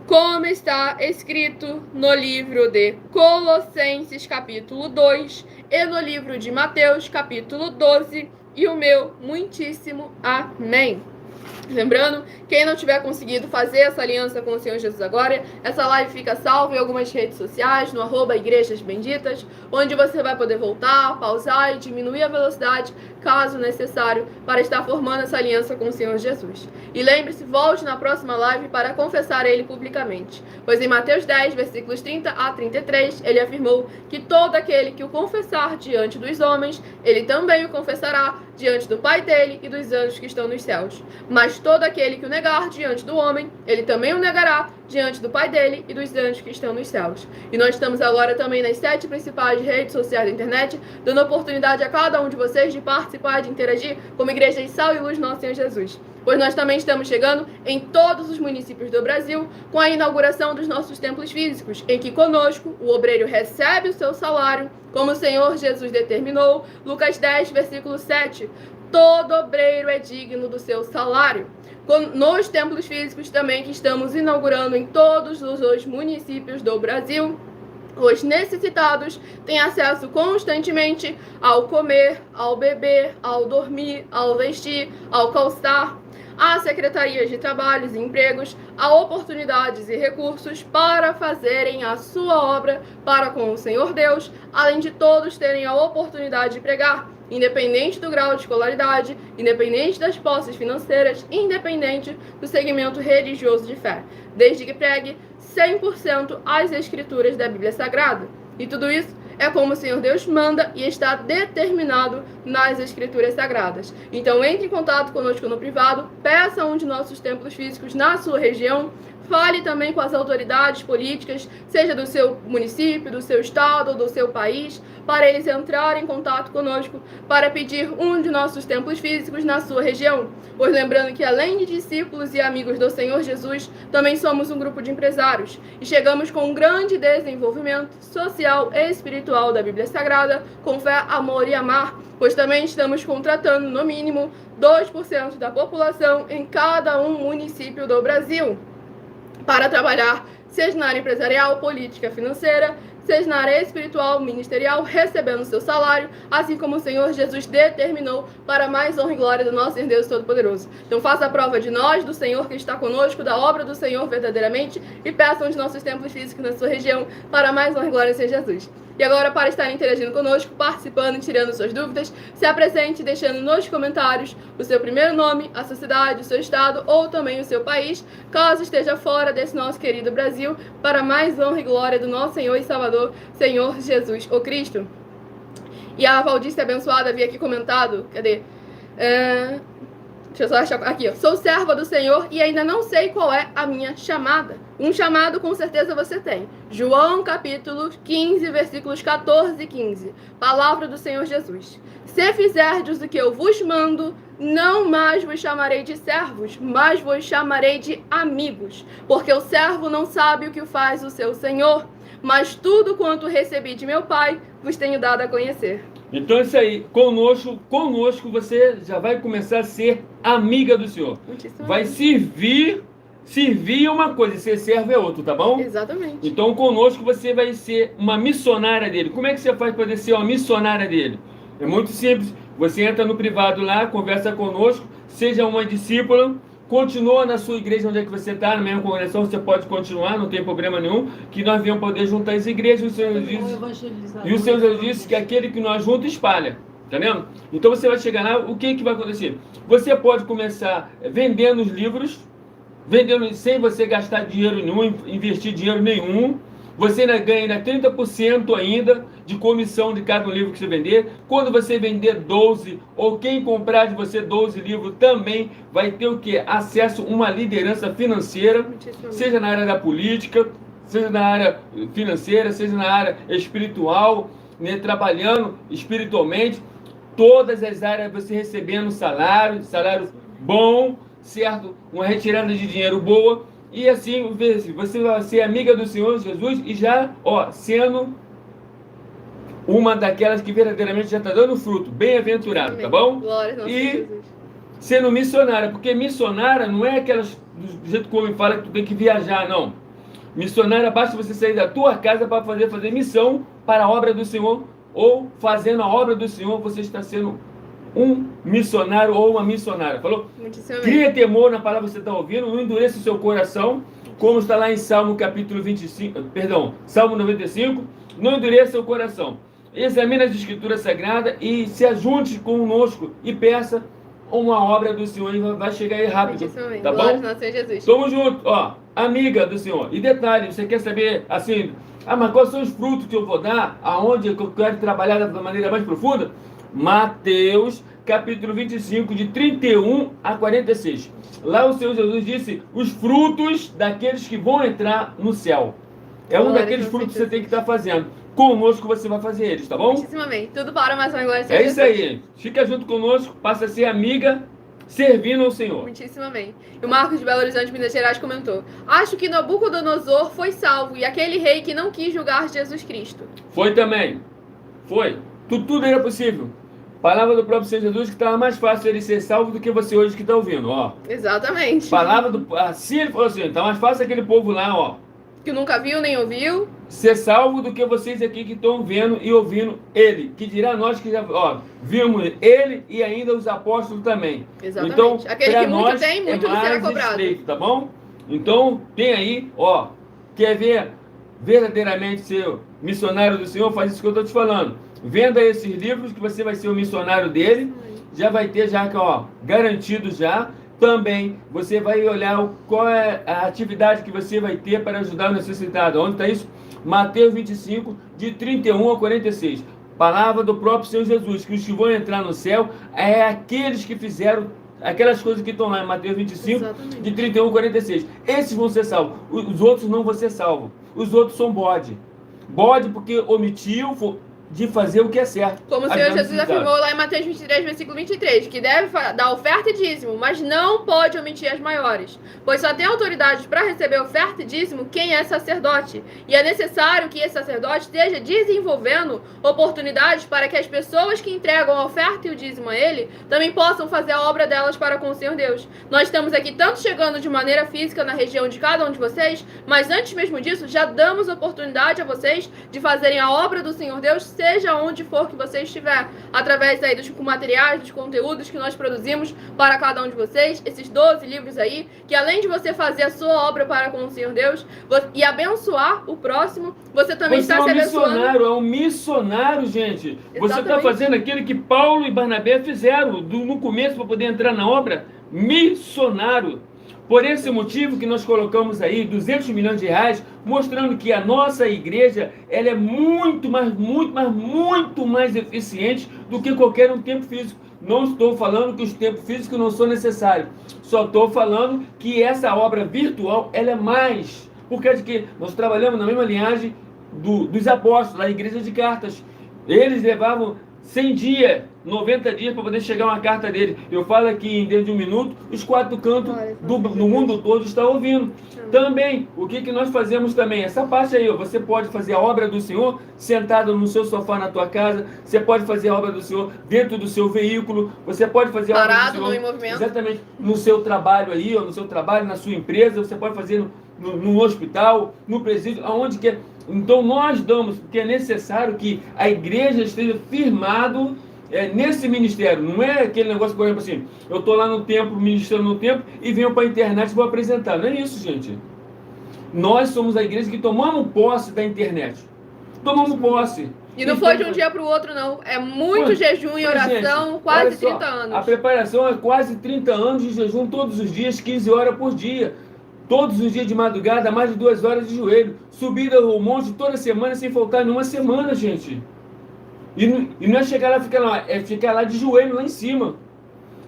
como está escrito no livro de Colossenses, capítulo 2, e no livro de Mateus, capítulo 12, e o meu muitíssimo amém. Lembrando, quem não tiver conseguido fazer essa aliança com o Senhor Jesus agora, essa live fica salva em algumas redes sociais, no @Igrejas Benditas, onde você vai poder voltar, pausar e diminuir a velocidade, caso necessário, para estar formando essa aliança com o Senhor Jesus. E lembre-se, volte na próxima live para confessar Ele publicamente, pois em Mateus 10, versículos 30 a 33, ele afirmou que todo aquele que o confessar diante dos homens, ele também o confessará diante do Pai dele e dos anjos que estão nos céus. Mas todo aquele que o negar diante do homem, ele também o negará diante do Pai dele e dos anjos que estão nos céus. E nós estamos agora também nas 7 principais redes sociais da internet, dando oportunidade a cada um de vocês de participar, de interagir como Igreja de Sal e Luz Nosso Senhor Jesus. Pois nós também estamos chegando em todos os municípios do Brasil com a inauguração dos nossos templos físicos, em que conosco o obreiro recebe o seu salário, como o Senhor Jesus determinou, Lucas 10, versículo 7. Todo obreiro é digno do seu salário. Nos templos físicos também que estamos inaugurando em todos os municípios do Brasil, os necessitados têm acesso constantemente ao comer, ao beber, ao dormir, ao vestir, ao calçar, a secretarias de trabalhos e empregos, a oportunidades e recursos para fazerem a sua obra para com o Senhor Deus, além de todos terem a oportunidade de pregar, independente do grau de escolaridade, independente das posses financeiras, independente do segmento religioso de fé, desde que pregue 100% as escrituras da Bíblia Sagrada. E tudo isso é como o Senhor Deus manda e está determinado nas Escrituras Sagradas. Então entre em contato conosco no privado, peça um de nossos templos físicos na sua região, Fale também com as autoridades políticas, seja do seu município, do seu estado ou do seu país, para eles entrarem em contato conosco para pedir um de nossos templos físicos na sua região. Pois lembrando que além de discípulos e amigos do Senhor Jesus, também somos um grupo de empresários e chegamos com um grande desenvolvimento social e espiritual da Bíblia Sagrada, com fé, amor e amar, pois também estamos contratando no mínimo 2% da população em cada um município do Brasil para trabalhar, seja na área empresarial, política, financeira, seja na área espiritual, ministerial, recebendo seu salário, assim como o Senhor Jesus determinou, para mais honra e glória do nosso Deus Todo-Poderoso. Então faça a prova de nós, do Senhor que está conosco, da obra do Senhor verdadeiramente, e peça um de nossos templos físicos na sua região, para mais honra e glória do Senhor Jesus. E agora, para estar interagindo conosco, participando e tirando suas dúvidas, se apresente deixando nos comentários o seu primeiro nome, a sua cidade, o seu estado ou também o seu país, caso esteja fora desse nosso querido Brasil, para mais honra e glória do nosso Senhor e Salvador, Senhor Jesus, o Cristo. E a Valdice abençoada havia aqui comentado, cadê? Deixa eu só achar aqui, ó. Sou serva do Senhor e ainda não sei qual é a minha chamada. Um chamado com certeza você tem. João capítulo 15, versículos 14 e 15. Palavra do Senhor Jesus. Se fizerdes o que eu vos mando, não mais vos chamarei de servos, mas vos chamarei de amigos. Porque o servo não sabe o que faz o seu senhor, mas tudo quanto recebi de meu Pai vos tenho dado a conhecer. Então é isso aí, conosco você já vai começar a ser amiga do Senhor. Vai servir é uma coisa, ser servo é outro, tá bom? Exatamente. Então conosco você vai ser uma missionária dele. Como é que você faz para ser uma missionária dele? É muito simples, você entra no privado lá, conversa conosco, seja uma discípula, continua na sua igreja onde é que você está, na mesma congregação, você pode continuar, não tem problema nenhum, que nós viemos poder juntar as igrejas, e o Senhor Jesus disse que aquele que nós juntos espalha, tá vendo? Então você vai chegar lá, o que vai acontecer? Você pode começar vendendo os livros, vendendo sem você gastar dinheiro nenhum, investir dinheiro nenhum, você ainda ganha 30% ainda de comissão de cada livro que você vender. Quando você vender 12, ou quem comprar de você 12 livros, também vai ter o quê? Acesso a uma liderança financeira, seja na área da política, seja na área financeira, seja na área espiritual, né, trabalhando espiritualmente, todas as áreas você recebendo salário bom, certo? Uma retirada de dinheiro boa. E assim, você vai ser amiga do Senhor Jesus e já, sendo uma daquelas que verdadeiramente já está dando fruto, bem-aventurado, tá bom? Glória a nosso Jesus. Sendo missionária, porque missionária não é aquelas, do jeito que o homem fala, que tu tem que viajar, não. Missionária, basta você sair da tua casa para fazer missão para a obra do Senhor, ou fazendo a obra do Senhor, você está sendo um missionário ou uma missionária. Falou? Cria temor na palavra que você está ouvindo, não endureça o seu coração, como está lá em Salmo capítulo 25, Salmo 95, não endureça o coração. Examine as escrituras sagradas e se ajunte conosco e peça uma obra do Senhor e vai chegar aí rápido. Tá bom? Tamo junto, amiga do Senhor. E detalhe, você quer saber assim, mas quais são os frutos que eu vou dar? Aonde eu quero trabalhar da maneira mais profunda? Mateus, capítulo 25, de 31 a 46. Lá o Senhor Jesus disse os frutos daqueles que vão entrar no céu. É um daqueles frutos que você tem que estar fazendo. Conosco você vai fazer eles, tá bom? Muitíssimamente. Tudo para mais uma glória. É isso aí. Fica junto conosco, passa a ser amiga, servindo ao Senhor. Muitíssimamente. E o Marcos de Belo Horizonte, Minas Gerais, comentou: acho que Nabucodonosor foi salvo e aquele rei que não quis julgar Jesus Cristo. Foi também. Foi. Tudo era possível. Palavra do próprio Senhor Jesus que estava mais fácil ele ser salvo do que você hoje que está ouvindo, Exatamente. Palavra do... Assim ele falou assim, está mais fácil aquele povo lá, que nunca viu nem ouviu. Ser salvo do que vocês aqui que estão vendo e ouvindo ele. Que dirá nós que já vimos ele e ainda os apóstolos também. Exatamente. Então, aquele que muito tem, muito não será cobrado. Estreito, tá bom? Então, tem aí, quer ver verdadeiramente ser missionário do Senhor? Faz isso que eu estou te falando. Venda esses livros que você vai ser o missionário dele. Já vai ter garantido já. Também você vai olhar qual é a atividade que você vai ter para ajudar o necessitado. Onde está isso? Mateus 25, de 31 a 46. Palavra do próprio Senhor Jesus, que os que vão entrar no céu é aqueles que fizeram Aquelas coisas que estão lá em Mateus 25, Exatamente. de 31 a 46. Esses vão ser salvos. Os outros não vão ser salvos. Os outros são bode. Bode porque omitiu de fazer o que é certo. Como o Senhor Jesus afirmou lá em Mateus 23, versículo 23, que deve dar oferta e dízimo, mas não pode omitir as maiores, pois só tem autoridade para receber oferta e dízimo quem é sacerdote. E é necessário que esse sacerdote esteja desenvolvendo oportunidades para que as pessoas que entregam a oferta e o dízimo a ele também possam fazer a obra delas para com o Senhor Deus. Nós estamos aqui tanto chegando de maneira física na região de cada um de vocês, mas antes mesmo disso, já damos oportunidade a vocês de fazerem a obra do Senhor Deus, seja onde for que você estiver, através aí dos materiais, dos conteúdos que nós produzimos para cada um de vocês, esses 12 livros aí, que além de você fazer a sua obra para com o Senhor Deus e abençoar o próximo, você também está se abençoando. É um missionário, gente. Exatamente. Você está fazendo aquilo que Paulo e Barnabé fizeram no começo para poder entrar na obra, missionário. Por esse motivo que nós colocamos aí 200 milhões de reais, mostrando que a nossa igreja ela é muito mais eficiente do que qualquer um templo físico. Não estou falando que os templos físicos não são necessários. Só estou falando que essa obra virtual ela é mais. Por causa de que nós trabalhamos na mesma linhagem dos apóstolos, da igreja de cartas. Eles levavam 100 dias, 90 dias para poder chegar uma carta dele. Eu falo aqui em dentro de um minuto, os 4 cantos do mundo todo estão ouvindo. Também, o que nós fazemos também? Essa parte aí, ó, você pode fazer a obra do Senhor sentado no seu sofá na tua casa, você pode fazer a obra do Senhor dentro do seu veículo, você pode fazer a obra do Senhor em movimento. Exatamente, no seu trabalho aí, ó, no seu trabalho, na sua empresa, você pode fazer no hospital, no presídio, aonde quer. Então nós damos, porque é necessário que a igreja esteja firmado nesse ministério. Não é aquele negócio, por exemplo, assim, eu estou lá no templo, ministrando no templo, e venho para a internet e vou apresentar. Não é isso, gente. Nós somos a igreja que tomamos posse da internet. Tomamos posse. E não foi de um dia para o outro, não. É muito jejum e oração, gente, quase 30 anos. A preparação é quase 30 anos de jejum todos os dias, 15 horas por dia. Todos os dias de madrugada, mais de 2 horas de joelho. Subida ao monte toda semana, sem faltar nenhuma semana, gente. E não é chegar lá e ficar lá, é ficar lá de joelho lá em cima.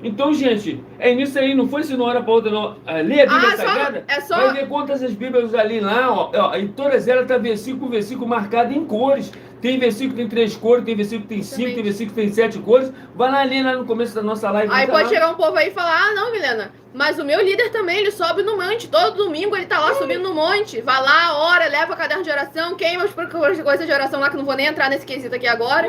Então, gente, é nisso aí, não foi se uma hora para outra, não. Lê a Bíblia Sagrada, vai ver quantas as Bíblias ali lá, ó, e todas elas estão versículo por versículo marcado em cores. Tem versículo que tem 3 cores, tem versículo que tem 5, tem versículo que tem 7 cores. Vai lá ler lá no começo da nossa live. Aí pode chegar um povo aí e falar, ah, não, Milena, mas o meu líder também, ele sobe no monte. Todo domingo ele tá lá subindo no monte. Vai lá, ora, leva caderno de oração, queima as coisas de oração lá, que não vou nem entrar nesse quesito aqui agora.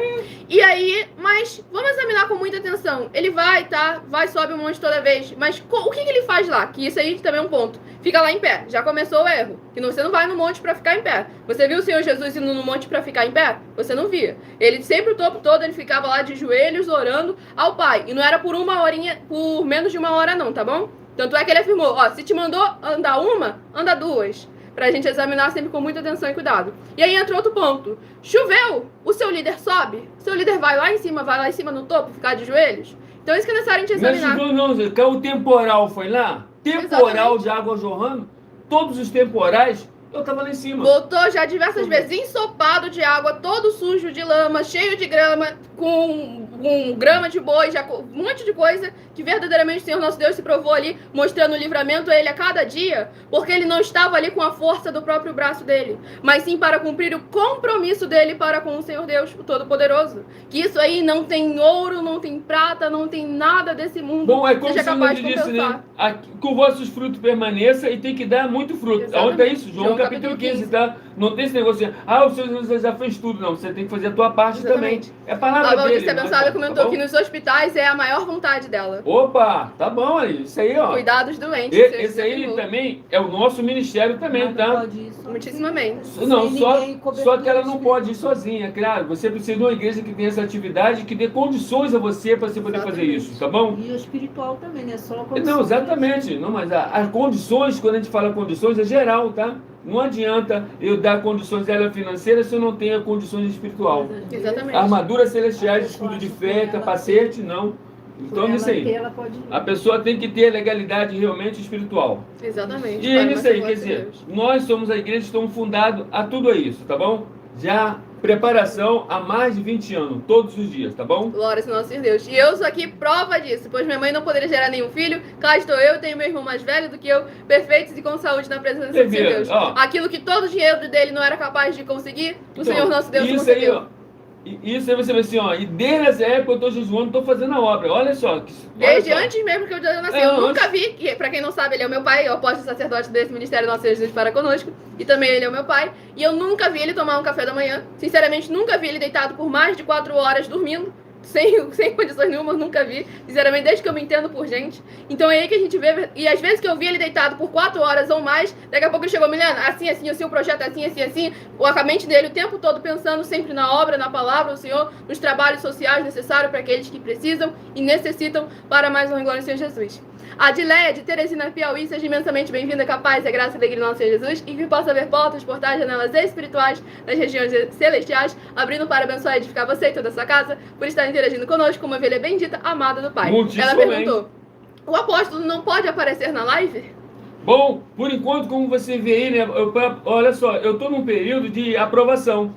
E aí, mas vamos examinar com muita atenção. Ele vai, tá? Vai, sobe o monte toda vez. Mas o que ele faz lá? Que isso aí também é um ponto. Fica lá em pé. Já começou o erro. Que você não vai no monte pra ficar em pé. Você viu o Senhor Jesus indo no monte pra ficar em pé? Você não via. Ele sempre, o tempo todo, ele ficava lá de joelhos orando ao Pai. E não era por uma horinha, por menos de uma hora não, tá bom? Tanto é que ele afirmou, ó, se te mandou andar uma, anda 2. Pra gente examinar sempre com muita atenção e cuidado. E aí entra outro ponto. Choveu, o seu líder sobe? O seu líder vai lá em cima no topo, ficar de joelhos? Então isso que é necessário a gente examinar. Não choveu não, caiu o temporal, foi lá? Temporal de água jorrando, todos os temporais, eu tava lá em cima. Voltou já diversas vezes ensopado de água, todo sujo de lama, cheio de grama, com grama de boi, já, um monte de coisa que verdadeiramente o Senhor nosso Deus se provou ali, mostrando o livramento a ele a cada dia, porque ele não estava ali com a força do próprio braço dele, mas sim para cumprir o compromisso dele para com o Senhor Deus, o Todo-Poderoso. Que isso aí não tem ouro, não tem prata, não tem nada desse mundo. Bom, é como seja capaz de disse, né? Que os vossos frutos permaneçam e tem que dar muito fruto. Onde é isso? João capítulo 15, tá? Não tem esse negócio assim, o Senhor já fez tudo, não. Você tem que fazer a tua parte também. É a palavra dele. A Valdice abençoada comentou que nos hospitais é a maior vontade dela. Opa, tá bom aí. Isso aí, ó. Cuidar dos doentes. Esse aí também é o nosso ministério também, tá? Muitíssimamente. Não, só que ela não pode ir sozinha, claro. Você precisa de uma igreja que tenha essa atividade, que dê condições a você para você poder fazer isso, tá bom? E o espiritual também, né? Só condições. Não, exatamente. Não, mas as condições, quando a gente fala condições, é geral, tá? Não adianta eu dar condições financeiras se eu não tenho condições espiritual. Exatamente. Armaduras celestiais, escudo de fé, capacete, não. Então, nisso aí. A pessoa tem que ter legalidade realmente espiritual. Exatamente. E é isso aí, quer dizer, nós somos a igreja que estamos fundados a tudo isso, tá bom? Já preparação há mais de 20 anos, todos os dias, tá bom? Glória ao nosso Senhor Deus. E eu sou aqui prova disso, pois minha mãe não poderia gerar nenhum filho. Cá estou eu, tenho meu irmão mais velho do que eu, perfeitos e com saúde na presença do Senhor Deus. Ó. Aquilo que todo o dinheiro dele não era capaz de conseguir, o Então, Senhor nosso Deus isso concedeu. aí, ó. Isso aí você vê assim, ó. E desde essa época eu estou jejuando, estou fazendo a obra. Olha só. Desde antes mesmo que eu já nasci. É, Eu nunca antes. vi, que, pra quem não sabe, ele é o meu pai, eu apóstolo sacerdote desse ministério Nosso Senhor Jesus para conosco. E também ele é o meu pai. E eu nunca vi ele tomar um café da manhã. Sinceramente, nunca vi ele deitado por mais de 4 horas dormindo. Sem condições nenhuma, nunca vi. Sinceramente, desde que eu me entendo por gente. Então é aí que a gente vê. E às vezes que eu vi ele deitado por 4 horas ou mais, daqui a pouco ele chegou, Milena, assim, o projeto é assim. A mente dele o tempo todo pensando sempre na obra, na palavra do Senhor, nos trabalhos sociais necessários para aqueles que precisam e necessitam para mais honra e glória ao Senhor Jesus. A Adileia, de Teresina, Piauí, seja imensamente bem-vinda, capaz, graça e alegria do nosso Senhor Jesus, e que possa ver portas, portais, janelas espirituais nas regiões celestiais, abrindo para abençoar e edificar você e toda a sua casa, por estar interagindo conosco como uma ovelha bendita, amada do Pai. Muitíssimo Ela perguntou, o apóstolo não pode aparecer na live? Bom, por enquanto, como você vê aí, né? Olha só, eu estou num período de aprovação,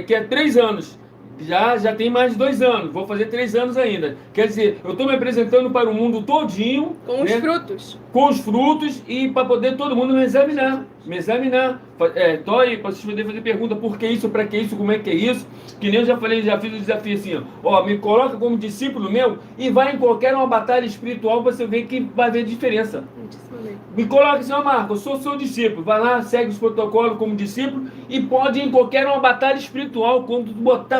que é 3 anos. Já tem mais de 2 anos, vou fazer 3 anos ainda. Quer dizer, eu estou me apresentando para o mundo todinho. Com os frutos. Com os frutos e para poder todo mundo me examinar. Tô aí para vocês poderem fazer pergunta, por que isso, para que isso, como é que é isso. Que nem eu já falei, já fiz o desafio assim, ó, me coloca como discípulo meu e vai em qualquer uma batalha espiritual, você vê que vai ver diferença. Me coloca assim, ó Marco, eu sou seu discípulo, vai lá, segue os protocolos como discípulo e pode ir em qualquer uma batalha espiritual, quando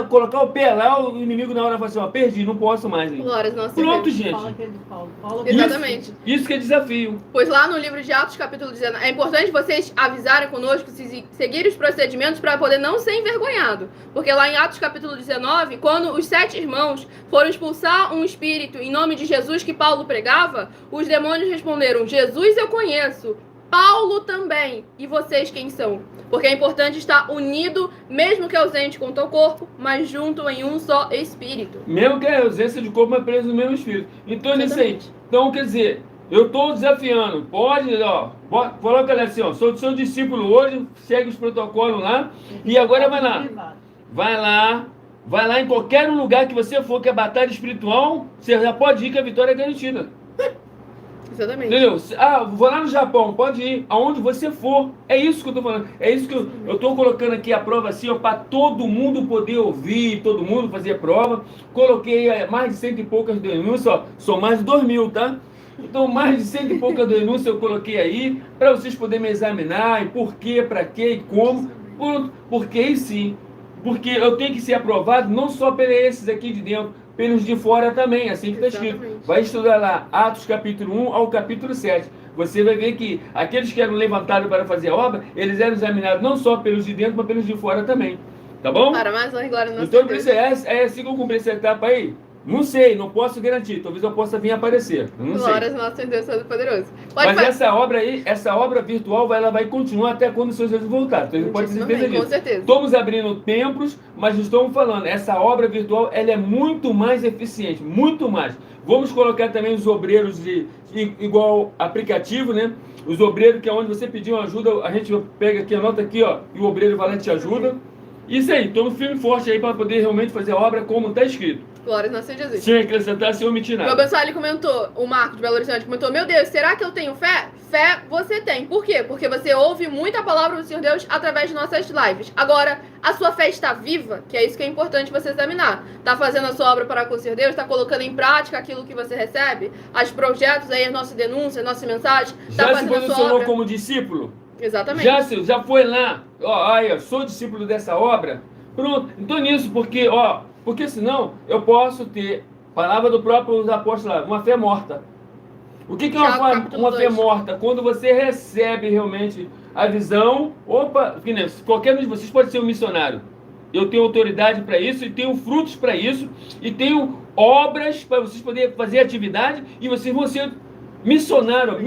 colocar o pé lá, o inimigo na hora fala assim, ó, perdi, não posso mais. Hein? Glórias, nossa Pronto, Deus. gente. Fala que é de Paulo. Exatamente. Isso que é desafio. Pois lá no livro de Atos, capítulo 19, é importante vocês avisarem conosco, seguirem os procedimentos para poder não ser envergonhado. Porque lá em Atos, capítulo 19, quando os 7 irmãos foram expulsar um espírito em nome de Jesus que Paulo pregava, os demônios responderam, Jesus eu conheço, Paulo também, e vocês quem são? Porque é importante estar unido, mesmo que ausente com o teu corpo, mas junto em um só espírito. Mesmo que a ausência de corpo, mas preso no mesmo espírito. Então, nisso aí. Então, quer dizer, eu estou desafiando. Pode, ó, coloca ali assim, ó, sou seu discípulo hoje, segue os protocolos lá, e agora vai lá. Vai lá em qualquer lugar que você for, que é batalha espiritual, você já pode ir que a vitória é garantida. Exatamente. Entendeu? Ah, vou lá no Japão, pode ir, aonde você for. É isso que eu tô falando. É isso que eu tô colocando aqui a prova assim, ó, para todo mundo poder ouvir, todo mundo fazer a prova. Coloquei mais de 100 e poucas denúncias, ó, são mais de 2.000, tá? Então, mais de 100 e poucas denúncias eu coloquei aí, para vocês poderem me examinar, e por quê, para quê e como. Porque e sim. Porque eu tenho que ser aprovado não só pelos esses aqui de dentro, pelos de fora também, assim que está escrito. Vai estudar lá, Atos capítulo 1 ao capítulo 7. Você vai ver que aqueles que eram levantados para fazer a obra, eles eram examinados não só pelos de dentro, mas pelos de fora também. Tá bom? Para mais honra e glória no nosso Então, Deus. é assim que eu cumpri essa etapa aí? Não sei, não posso garantir. Talvez eu possa vir aparecer. Não Glórias sei. ao nosso Deus Todo-Poderoso. Mas essa obra aí, essa obra virtual, ela vai continuar até quando o Senhor Jesus voltar. Então, você pode ter certeza disso. Com certeza. Estamos abrindo templos, mas estamos falando, essa obra virtual, ela é muito mais eficiente, muito mais. Vamos colocar também os obreiros igual aplicativo, né? Os obreiros que é onde você pediu ajuda, a gente pega aqui, anota aqui, ó, e o obreiro vai lá e te ajuda. Isso aí, estamos firme e forte aí para poder realmente fazer a obra como está escrito. Glória ao nosso Senhor Jesus. Sem acrescentar, sem omitir Meu nada. abençoado, ele comentou, o Marco de Belo Horizonte comentou, meu Deus, será que eu tenho fé? Fé você tem. Por quê? Porque você ouve muita palavra do Senhor Deus através de nossas lives. Agora, a sua fé está viva, que é isso que é importante você examinar. Está fazendo a sua obra para com o Senhor Deus? Está colocando em prática aquilo que você recebe? Os projetos aí, as nossas denúncias, as nossas mensagens? Tá Já se fazendo a sua posicionou obra? como discípulo? Exatamente. Já foi lá, ó, aí, ó, sou discípulo dessa obra? Pronto, então nisso, porque senão eu posso ter, palavra do próprio apóstolo lá, uma fé morta. O que é uma fé morta? Quando você recebe realmente a visão, qualquer um de vocês pode ser um missionário. Eu tenho autoridade para isso, e tenho frutos para isso, e tenho obras para vocês poderem fazer atividade, e vocês vão ser missionário,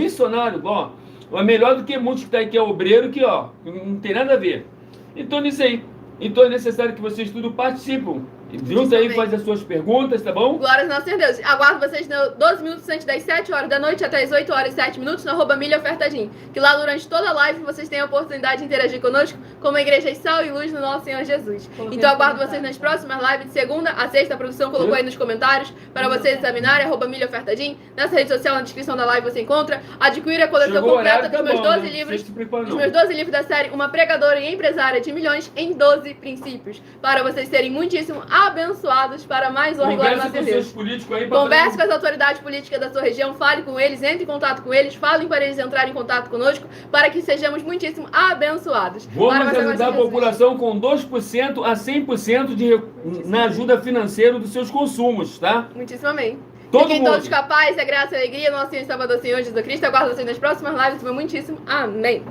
ó. É melhor do que muitos que está aí, que é obreiro, que ó, não tem nada a ver. Então nisso aí. Então é necessário que vocês tudo participem. Junta aí, faz as suas perguntas, tá bom? Glórias ao nosso Senhor Deus. Aguardo vocês no 12 minutos antes das 7 horas da noite até as 8 horas e 7 minutos no @milhaofertadim. Que lá durante toda a live vocês tenham a oportunidade de interagir conosco como a igreja sal e luz no nosso Senhor Jesus. Então aguardo vocês nas próximas lives de segunda a sexta. A produção colocou aí nos comentários para vocês examinarem, @milhaofertadim. Nessa rede social, na descrição da live você encontra. Adquira a coleção Chegou o completa horário, dos tá meus bom, 12 né? livros. Não se preocupa, Os não. meus 12 livros da série Uma Pregadora e Empresária de Milhões em 12 princípios. Para vocês serem muitíssimo abençoados para mais honra e glória do Conversa nosso com Deus. seus políticos aí pra Converse fazer com as autoridades políticas da sua região, fale com eles, entre em contato com eles, falem para eles entrarem em contato conosco, para que sejamos muitíssimo abençoados. Vamos Para você, ajudar a Jesus. população com 2% a 100% na ajuda financeira dos seus consumos, tá? Muitíssimo amém. Todo Fiquem mundo. todos com a paz, a graça e a alegria, nosso Senhor e Salvador Senhor Jesus Cristo. Aguardo vocês nas próximas lives. Muitíssimo amém.